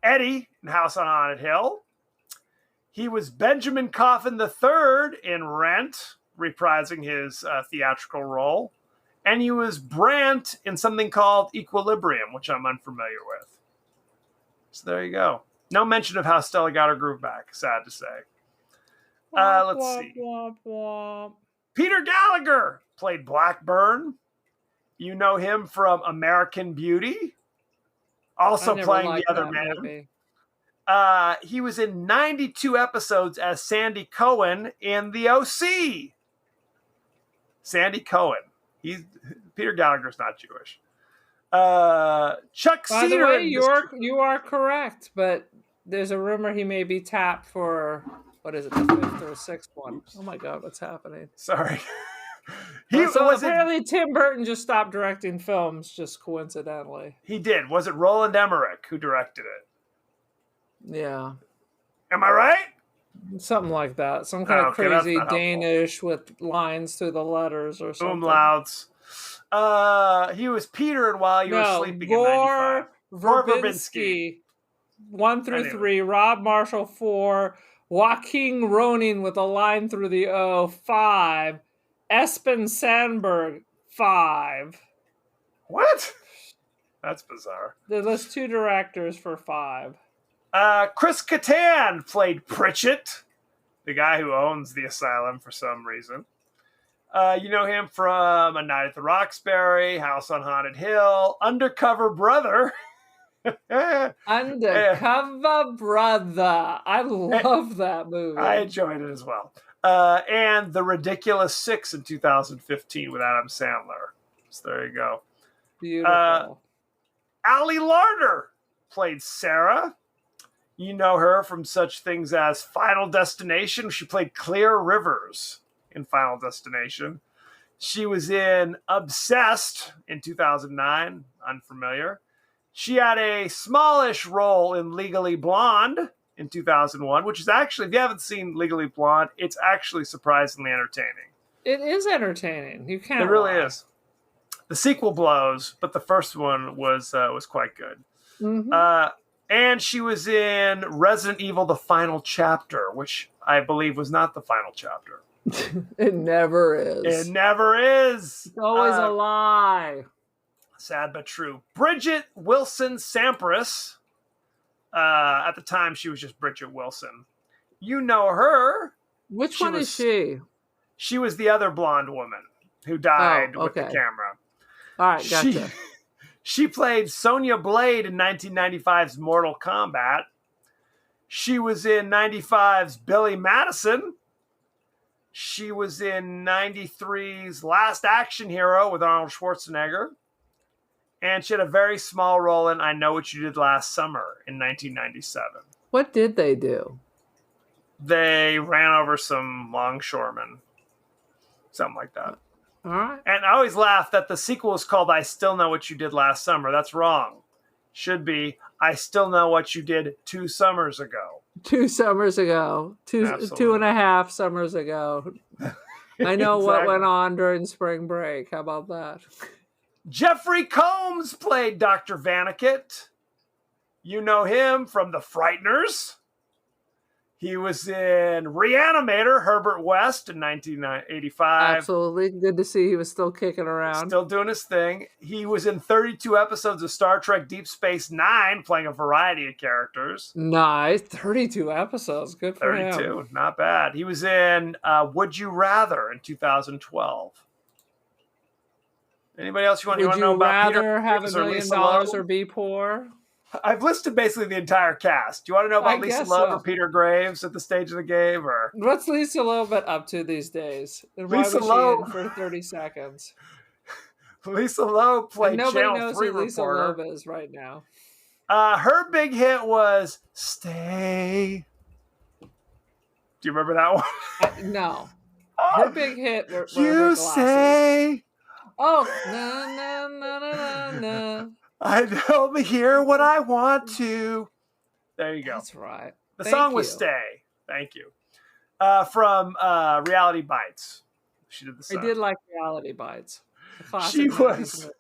[SPEAKER 6] Eddie in House on Haunted Hill. He was Benjamin Coffin III in Rent, reprising his theatrical role. And he was Brant in something called Equilibrium, which I'm unfamiliar with. So there you go. No mention of How Stella Got Her Groove Back, sad to say. Let's see.
[SPEAKER 7] Womp, womp.
[SPEAKER 6] Peter Gallagher played Blackburn. You know him from American Beauty. Also
[SPEAKER 7] I never
[SPEAKER 6] playing
[SPEAKER 7] liked
[SPEAKER 6] the other
[SPEAKER 7] that
[SPEAKER 6] man.
[SPEAKER 7] movie.
[SPEAKER 6] He was in 92 episodes as Sandy Cohen in The OC. Sandy Cohen. Peter Gallagher's not Jewish. Chuck
[SPEAKER 7] By the
[SPEAKER 6] Cedar.
[SPEAKER 7] way, you are correct, but there's a rumor he may be tapped for what is it, the fifth or sixth one? Oh my God, what's happening?
[SPEAKER 6] Sorry.
[SPEAKER 7] So apparently Tim Burton just stopped directing films just coincidentally.
[SPEAKER 6] He did. Was it Roland Emmerich who directed it?
[SPEAKER 7] Yeah,
[SPEAKER 6] Am I right?
[SPEAKER 7] something like that. Some kind of
[SPEAKER 6] Okay, that's
[SPEAKER 7] crazy
[SPEAKER 6] not helpful.
[SPEAKER 7] Danish with lines through the letters or something.
[SPEAKER 6] Umlauts. He was Peter in While You Were Sleeping in
[SPEAKER 7] Gore
[SPEAKER 6] 95. Gore
[SPEAKER 7] Verbinski, 1
[SPEAKER 6] I
[SPEAKER 7] through
[SPEAKER 6] knew
[SPEAKER 7] 3. Rob Marshall, 4. Joaquin Ronin with a line through the O, 5. Espen Sandberg, 5.
[SPEAKER 6] What? That's bizarre.
[SPEAKER 7] There's 2 directors for 5.
[SPEAKER 6] Chris Kattan played Pritchett, the guy who owns the asylum for some reason. You know him from A Night at the Roxbury, House on Haunted Hill, Undercover Brother.
[SPEAKER 7] Undercover Brother. I love that movie.
[SPEAKER 6] I enjoyed it as well. And The Ridiculous Six in 2015 with Adam Sandler. So there you go.
[SPEAKER 7] Beautiful.
[SPEAKER 6] Ali Larder played Sarah. You know her from such things as Final Destination. She played Clear Rivers in Final Destination. She was in Obsessed in 2009. Unfamiliar. She had a smallish role in Legally Blonde in 2001, which is actually, if you haven't seen Legally Blonde, it's actually surprisingly entertaining.
[SPEAKER 7] It is entertaining. You can't.
[SPEAKER 6] It really
[SPEAKER 7] lie.
[SPEAKER 6] is. The sequel blows, but the first one was quite good.
[SPEAKER 7] Mhm.
[SPEAKER 6] And she was in Resident Evil: The Final Chapter, which I believe was not the final chapter.
[SPEAKER 7] It never is.
[SPEAKER 6] It never is.
[SPEAKER 7] It's always a lie.
[SPEAKER 6] Sad but true. Bridget Wilson Sampras. At the time, she was just Bridget Wilson. You know her.
[SPEAKER 7] Which
[SPEAKER 6] she
[SPEAKER 7] one
[SPEAKER 6] was-
[SPEAKER 7] is she?
[SPEAKER 6] She was the other blonde woman who died with the
[SPEAKER 7] okay.
[SPEAKER 6] camera.
[SPEAKER 7] All right, gotcha.
[SPEAKER 6] She played Sonya Blade in 1995's Mortal Kombat. She was in 95's Billy Madison. She was in 93's Last Action Hero with Arnold Schwarzenegger. And she had a very small role in I Know What You Did Last Summer in 1997.
[SPEAKER 7] What did they do?
[SPEAKER 6] They ran over some longshoremen. Something like that.
[SPEAKER 7] All right.
[SPEAKER 6] And I always laugh that the sequel is called I Still Know What You Did Last Summer. That's wrong. should be I Still Know What You Did 2 summers ago.
[SPEAKER 7] 2 summers ago. Two
[SPEAKER 6] Absolutely.
[SPEAKER 7] and a half summers ago. I know what
[SPEAKER 6] Exactly.
[SPEAKER 7] went on during spring break. How about that?
[SPEAKER 6] Jeffrey Combs played Dr. Vaniket. You know him from The Frighteners. He was in Reanimator, Herbert West in 1985.
[SPEAKER 7] Absolutely. Good to see he was still kicking around.
[SPEAKER 6] Still doing his thing. He was in 32 episodes of Star Trek Deep Space Nine, playing a variety of characters.
[SPEAKER 7] Nice. 32 episodes. Good for
[SPEAKER 6] 32,
[SPEAKER 7] him.
[SPEAKER 6] not bad. He was in Would You Rather in 2012. Anybody else you want
[SPEAKER 7] Would
[SPEAKER 6] to know
[SPEAKER 7] you
[SPEAKER 6] about Peter
[SPEAKER 7] rather have
[SPEAKER 6] Graves
[SPEAKER 7] $1
[SPEAKER 6] or
[SPEAKER 7] million
[SPEAKER 6] Lisa Loeb?
[SPEAKER 7] or be poor?
[SPEAKER 6] I've listed basically the entire cast. Do you want to know
[SPEAKER 7] I
[SPEAKER 6] about Lisa
[SPEAKER 7] guess
[SPEAKER 6] Loeb
[SPEAKER 7] so.
[SPEAKER 6] or Peter Graves at the stage of the game? Or
[SPEAKER 7] What's Lisa Loeb up to these days? And why
[SPEAKER 6] Lisa
[SPEAKER 7] was
[SPEAKER 6] Loeb-
[SPEAKER 7] she in for 30 seconds?
[SPEAKER 6] Lisa Loeb
[SPEAKER 7] And
[SPEAKER 6] played
[SPEAKER 7] nobody
[SPEAKER 6] Channel
[SPEAKER 7] knows
[SPEAKER 6] 3
[SPEAKER 7] who Lisa
[SPEAKER 6] reporter.
[SPEAKER 7] Loeb is right now.
[SPEAKER 6] Her big hit was Stay. Do you remember that one?
[SPEAKER 7] No. Her big hit were her
[SPEAKER 6] You
[SPEAKER 7] glasses.
[SPEAKER 6] say
[SPEAKER 7] Oh, na na na na na na.
[SPEAKER 6] I'd only hear what I want to. There you go.
[SPEAKER 7] That's right.
[SPEAKER 6] The
[SPEAKER 7] Thank
[SPEAKER 6] song was
[SPEAKER 7] you.
[SPEAKER 6] Stay. Thank you. From Reality Bites. She did the
[SPEAKER 7] I
[SPEAKER 6] song.
[SPEAKER 7] did like Reality Bites. A classic
[SPEAKER 6] She
[SPEAKER 7] 90s
[SPEAKER 6] was
[SPEAKER 7] movie.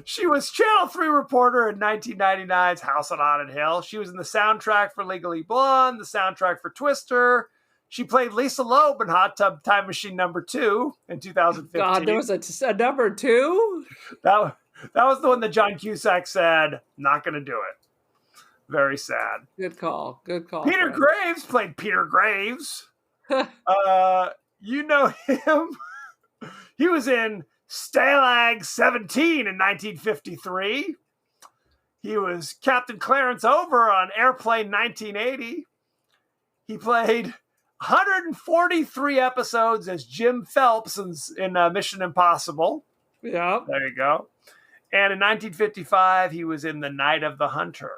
[SPEAKER 6] she was Channel 3 reporter in 1999's House on Haunted Hill. She was in the soundtrack for Legally Blonde, the soundtrack for Twister. She played Lisa Loeb in Hot Tub Time Machine #2 in 2015.
[SPEAKER 7] God, there was a number 2?
[SPEAKER 6] That was the one that John Cusack said, not going to do it. Very sad.
[SPEAKER 7] Good call. Good call.
[SPEAKER 6] Peter
[SPEAKER 7] friend.
[SPEAKER 6] Graves played Peter Graves. You know him. He was in Stalag 17 in 1953. He was Captain Clarence Over on Airplane 1980. He played 143 episodes as Jim Phelps in Mission Impossible.
[SPEAKER 7] Yeah.
[SPEAKER 6] There you go. And in 1955, he was in The Night of the Hunter.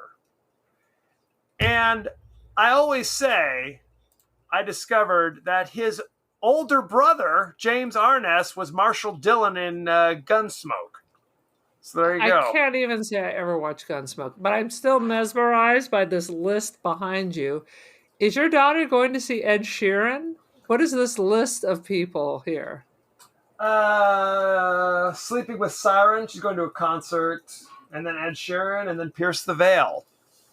[SPEAKER 6] And I always say, I discovered that his older brother, James Arness, was Marshall Dillon in Gunsmoke. So there you go.
[SPEAKER 7] I can't even say I ever watched Gunsmoke, but I'm still mesmerized by this list behind you. Is your daughter going to see Ed Sheeran? What is this list of people here?
[SPEAKER 6] Sleeping with Siren. She's going to a concert. And then Ed Sheeran. And then Pierce the Veil.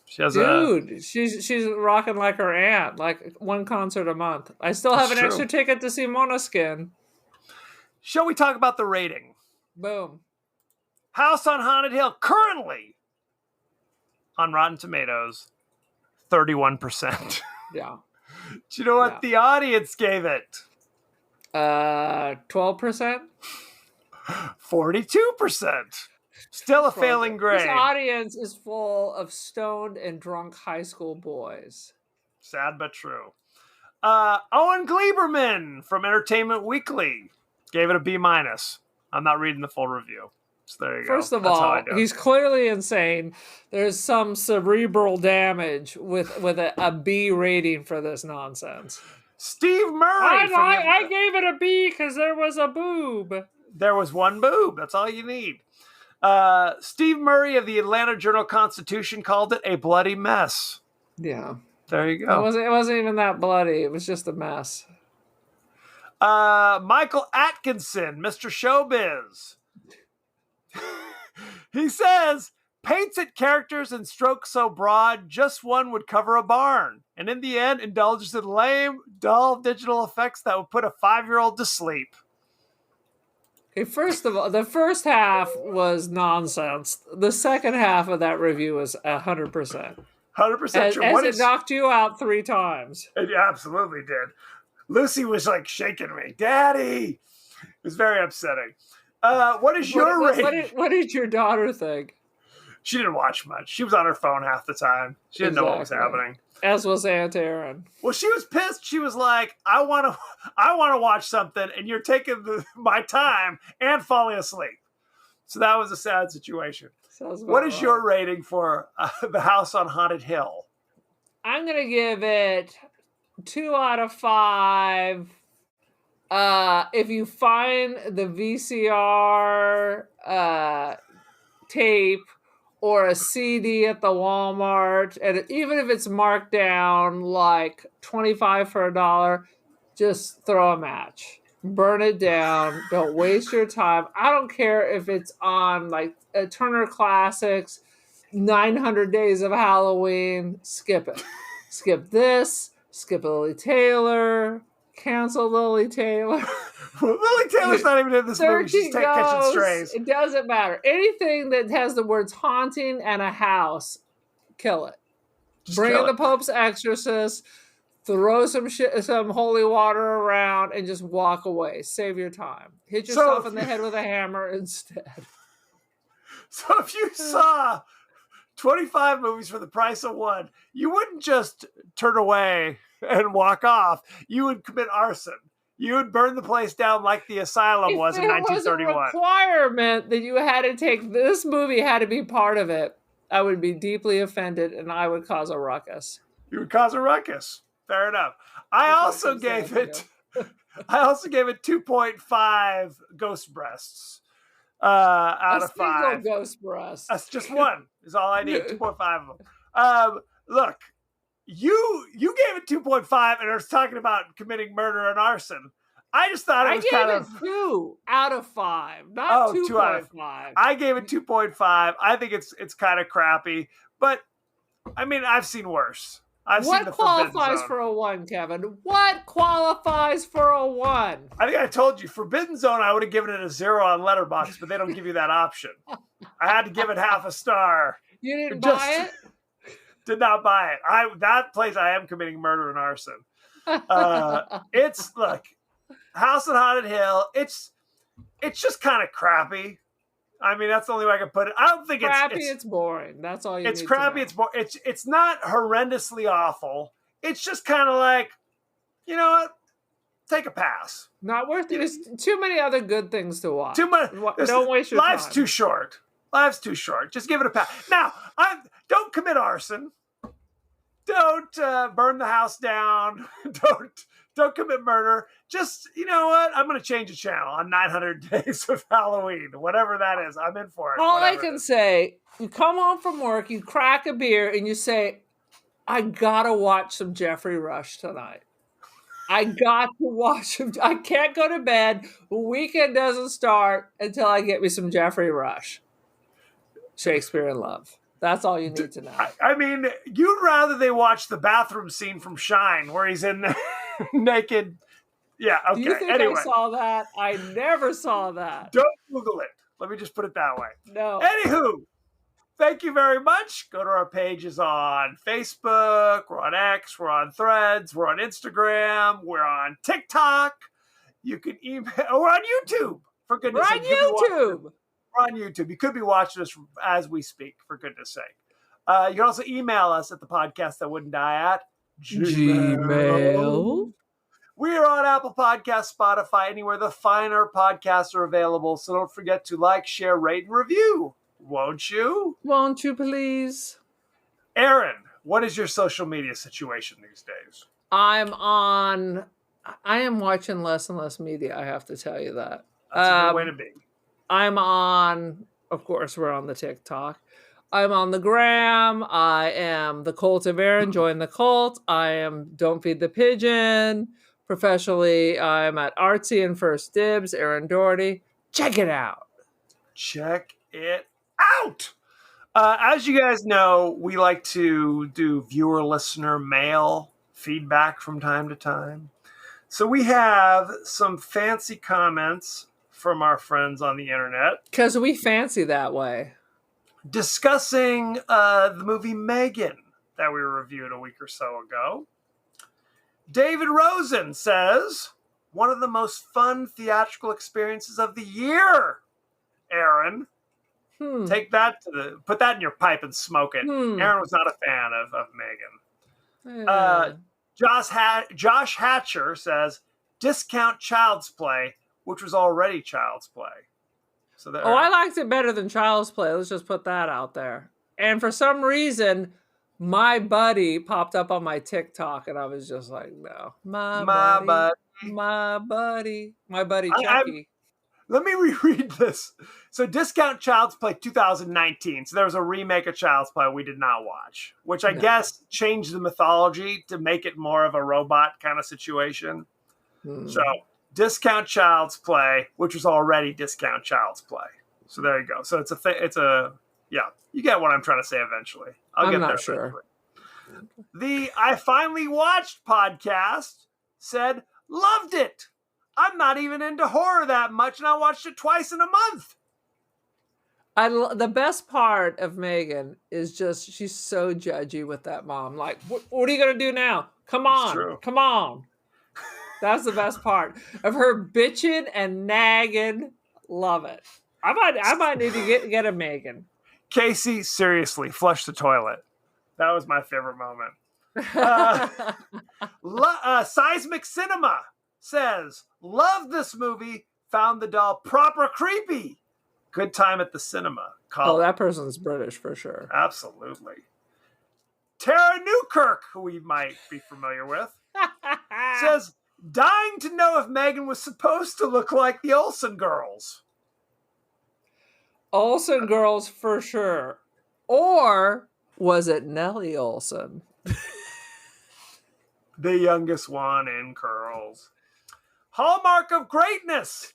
[SPEAKER 6] She has
[SPEAKER 7] Dude, she's rocking like her aunt, like one concert a month. I still have
[SPEAKER 6] That's
[SPEAKER 7] an
[SPEAKER 6] true.
[SPEAKER 7] extra ticket to see Måneskin.
[SPEAKER 6] Shall we talk about the rating?
[SPEAKER 7] Boom.
[SPEAKER 6] House on Haunted Hill currently on Rotten Tomatoes, 31%.
[SPEAKER 7] Yeah.
[SPEAKER 6] Do you know what
[SPEAKER 7] Yeah.
[SPEAKER 6] the audience gave it?
[SPEAKER 7] 12%?
[SPEAKER 6] 42%. Still a failing grade.
[SPEAKER 7] This audience is full of stoned and drunk high school boys.
[SPEAKER 6] Sad but true. Owen Gleiberman from Entertainment Weekly gave it a B-. I'm not reading the full review. So there you go.
[SPEAKER 7] First of
[SPEAKER 6] That's how
[SPEAKER 7] all,
[SPEAKER 6] I do it.
[SPEAKER 7] he's clearly insane. There's some cerebral damage with a B rating for this nonsense.
[SPEAKER 6] Steve Murray.
[SPEAKER 7] I gave it a B because there was a boob.
[SPEAKER 6] There was one boob. That's all you need. Steve Murray of the Atlanta Journal-Constitution called it a bloody mess.
[SPEAKER 7] Yeah.
[SPEAKER 6] There you
[SPEAKER 7] It
[SPEAKER 6] go.
[SPEAKER 7] wasn't even that bloody. It was just a mess.
[SPEAKER 6] Michael Atkinson, Mr. Showbiz. He says, paints at characters and strokes so broad, just one would cover a barn. And in the end, indulges in lame, dull digital effects that would put a 5-year-old to sleep.
[SPEAKER 7] Okay, first of all, the first half was nonsense. The second half of that review was 100%.
[SPEAKER 6] 100%
[SPEAKER 7] As
[SPEAKER 6] true.
[SPEAKER 7] it knocked you out 3 times.
[SPEAKER 6] It absolutely did. Lucy was like shaking me. Daddy! It was very upsetting. What is your rating?
[SPEAKER 7] What did your daughter think?
[SPEAKER 6] She didn't watch much. She was on her phone half the time. She didn't know what was
[SPEAKER 7] Exactly.
[SPEAKER 6] happening.
[SPEAKER 7] As was Aunt Erin.
[SPEAKER 6] Well, she was pissed. She was like, I want to watch something, and you're taking my time and falling asleep. So that was a sad situation.
[SPEAKER 7] Sounds about
[SPEAKER 6] What is
[SPEAKER 7] right.
[SPEAKER 6] your rating for The House on Haunted Hill?
[SPEAKER 7] I'm going to give it 2 out of 5. If you find the VCR tape or a CD at the Walmart, and even if it's marked down like 25 for $1, just throw a match. Burn it down. Don't waste your time. I don't care if it's on like Turner Classics, 900 Days of Halloween. Skip it. Skip this. Skip Lily Taylor. Cancel Lily Taylor.
[SPEAKER 6] Lily Taylor's not even in this movie. She's catching strays.
[SPEAKER 7] It doesn't matter. Anything that has the words haunting and a house, kill it. Bring in the Pope's Exorcist. Throw some holy water around and just walk away. Save your time. Hit yourself in the head with a hammer instead.
[SPEAKER 6] So if you saw 25 movies for the price of one, you wouldn't just turn away and walk off. You would commit arson. You would burn the place down like the asylum was in 1931.
[SPEAKER 7] If there was a requirement that you had to take, this movie had to be part of it, I would be deeply offended and I would cause a ruckus.
[SPEAKER 6] You would cause a ruckus. Fair enough. I also gave it 2.5 ghost breasts out of 5.
[SPEAKER 7] Ghost breast.
[SPEAKER 6] That's just one. Is all I need. 2.5 of them. Look, you gave it 2.5, and it was talking about committing murder and arson. I just thought it was kind of
[SPEAKER 7] 2 out of 5, not 2.5.
[SPEAKER 6] I gave it 2.5. I think it's kind of crappy, but I mean, I've seen worse.
[SPEAKER 7] What qualifies for a 1, Kevin? What qualifies for a 1?
[SPEAKER 6] I think I told you, Forbidden Zone, I would have given it a 0 on Letterboxd, but they don't give you that option. I had to give it half a star.
[SPEAKER 7] You didn't buy it?
[SPEAKER 6] Did not buy it. That place, I am committing murder and arson. Look, House on Haunted Hill, it's just kind of crappy. I mean, that's the only way I can put it. I don't think it's
[SPEAKER 7] crappy. It's boring. That's all you.
[SPEAKER 6] It's crappy. It's boring. It's not horrendously awful. It's just kind of like, you know what? Take a pass.
[SPEAKER 7] Not worth it. There's too many other good things to watch.
[SPEAKER 6] Too much.
[SPEAKER 7] Don't waste your time.
[SPEAKER 6] Life's too short. Life's too short. Just give it a pass. Now, don't commit arson. Don't burn the house down. Don't commit murder. Just, you know what? I'm going to change the channel on 900 Days of Halloween. Whatever that is. I'm in for it.
[SPEAKER 7] All I can say, you come home from work, you crack a beer, and you say, I got to watch some Jeffrey Rush tonight. I got to watch him. I can't go to bed. The weekend doesn't start until I get me some Jeffrey Rush. Shakespeare in Love. That's all you need to know.
[SPEAKER 6] I mean, you'd rather they watch the bathroom scene from Shine where he's in naked. Yeah, okay.
[SPEAKER 7] Do you think
[SPEAKER 6] anyway.
[SPEAKER 7] I saw that? I never saw that.
[SPEAKER 6] Don't Google it. Let me just put it that way.
[SPEAKER 7] No.
[SPEAKER 6] Anywho, thank you very much. Go to our pages on Facebook. We're on X. We're on Threads. We're on Instagram. We're on TikTok. You can email. We're on YouTube. For goodness sake.
[SPEAKER 7] We're on YouTube.
[SPEAKER 6] We're on YouTube. You could be watching us as we speak, for goodness sake. You can also email us at the podcast that wouldn't die at
[SPEAKER 7] Gmail.
[SPEAKER 6] We are on Apple Podcasts, Spotify, anywhere the finer podcasts are available. So don't forget to like, share, rate, and review. Won't you?
[SPEAKER 7] Won't you please?
[SPEAKER 6] Aaron, what is your social media situation these days?
[SPEAKER 7] I am watching less and less media, I have to tell you that.
[SPEAKER 6] That's a good way to be.
[SPEAKER 7] I'm on, of course, we're on the TikTok. I'm on the gram. I am the Cult of Aaron. Join the cult. I am Don't Feed the Pigeon. Professionally, I'm at Artsy and First Dibs, Aaron Doherty. Check it out.
[SPEAKER 6] Check it out. As you guys know, we like to do viewer-listener mail feedback from time to time. So we have some fancy comments from our friends on the internet.
[SPEAKER 7] Because we fancy that way.
[SPEAKER 6] Discussing the movie Megan that we reviewed a week or so ago. David Rosen says, one of the most fun theatrical experiences of the year, Aaron. Take that put that in your pipe and smoke it. Aaron was not a fan of Megan. Josh Hatcher says, discount Child's Play, which was already Child's Play. So
[SPEAKER 7] I liked it better than Child's Play. Let's just put that out there. And for some reason, My Buddy popped up on my TikTok, and I was just like, no. My buddy Chucky.
[SPEAKER 6] Let me reread this. So Discount Child's Play 2019. So there was a remake of Child's Play we did not watch, which I guess changed the mythology to make it more of a robot kind of situation. So Discount Child's Play, which was already Discount Child's Play. So there you go. So it's yeah, you get what I'm trying to say eventually.
[SPEAKER 7] I'm
[SPEAKER 6] get
[SPEAKER 7] not
[SPEAKER 6] there
[SPEAKER 7] sure.
[SPEAKER 6] eventually. The I Finally Watched podcast said, loved it. I'm not even into horror that much, and I watched it twice in a month.
[SPEAKER 7] The best part of Megan is just she's so judgy with that mom. Like, what are you gonna do now? Come on, come on. That's the best part of her bitching and nagging. Love it. I might need to get a Megan.
[SPEAKER 6] Casey, seriously, flush the toilet. That was my favorite moment. Seismic Cinema says, love this movie, found the doll proper creepy. Good time at the cinema.
[SPEAKER 7] Oh, that person's British for sure.
[SPEAKER 6] Absolutely. Tara Newkirk, who we might be familiar with, says, dying to know if Megan was supposed to look like the Olsen girls.
[SPEAKER 7] Olsen girls for sure. Or was it Nellie Olsen?
[SPEAKER 6] The youngest one in curls. Hallmark of Greatness.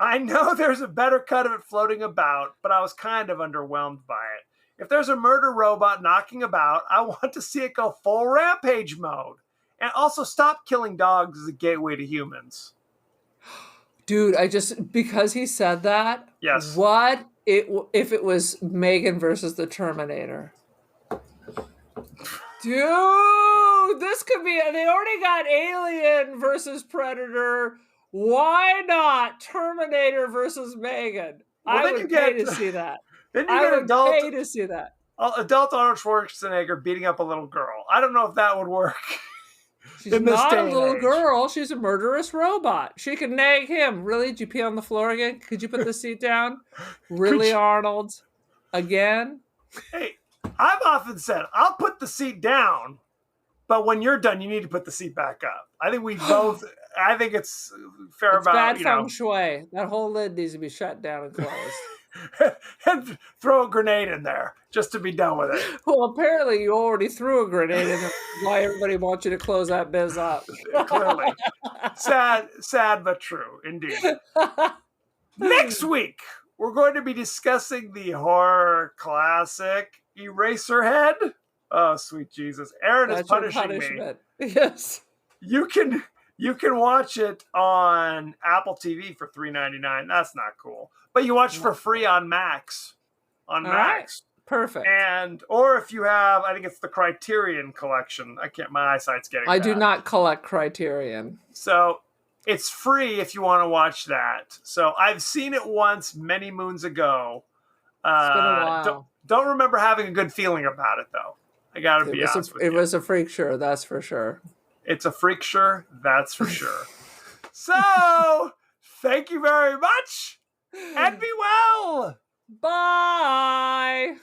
[SPEAKER 6] I know there's a better cut of it floating about, but I was kind of underwhelmed by it. If there's a murder robot knocking about, I want to see it go full rampage mode. And also stop killing dogs as a gateway to humans.
[SPEAKER 7] Dude, because he said that.
[SPEAKER 6] Yes.
[SPEAKER 7] What if it was Megan versus the Terminator? Dude, this could be. They already got Alien versus Predator. Why not Terminator versus Megan?
[SPEAKER 6] Well,
[SPEAKER 7] I would pay to see that.
[SPEAKER 6] Then you get
[SPEAKER 7] pay to see that.
[SPEAKER 6] Adult Arnold Schwarzenegger beating up a little girl. I don't know if that would work.
[SPEAKER 7] She's not a little girl. She's a murderous robot. She could nag him. Really? Did you pee on the floor again? Could you put the seat down? Really, Arnold? Again?
[SPEAKER 6] Hey, I've often said, I'll put the seat down, but when you're done, you need to put the seat back up. I think we both, I think it's fair
[SPEAKER 7] it's
[SPEAKER 6] about,
[SPEAKER 7] bad feng shui. That whole lid needs to be shut down and closed.
[SPEAKER 6] And throw a grenade in there just to be done with it.
[SPEAKER 7] Well, apparently you already threw a grenade in there. Why everybody wants you to close that biz up.
[SPEAKER 6] Clearly. Sad but true, indeed. Next week, we're going to be discussing the horror classic Eraserhead. Oh, sweet Jesus. Aaron is punishing me.
[SPEAKER 7] Yes.
[SPEAKER 6] You can watch it on Apple TV for $3.99. That's not cool. But you watch it for free on Max. On Max.
[SPEAKER 7] Right. Perfect.
[SPEAKER 6] Or if you have, I think it's the Criterion collection. My eyesight's getting
[SPEAKER 7] I
[SPEAKER 6] bad.
[SPEAKER 7] do not collect Criterion.
[SPEAKER 6] So it's free if you want to watch that. So I've seen it once many moons ago.
[SPEAKER 7] It's been a while.
[SPEAKER 6] Don't remember having a good feeling about it, though. I got to be honest with you.
[SPEAKER 7] It was a freak show, that's for sure.
[SPEAKER 6] It's a freak show, that's for sure. So, thank you very much, and be well.
[SPEAKER 7] Bye.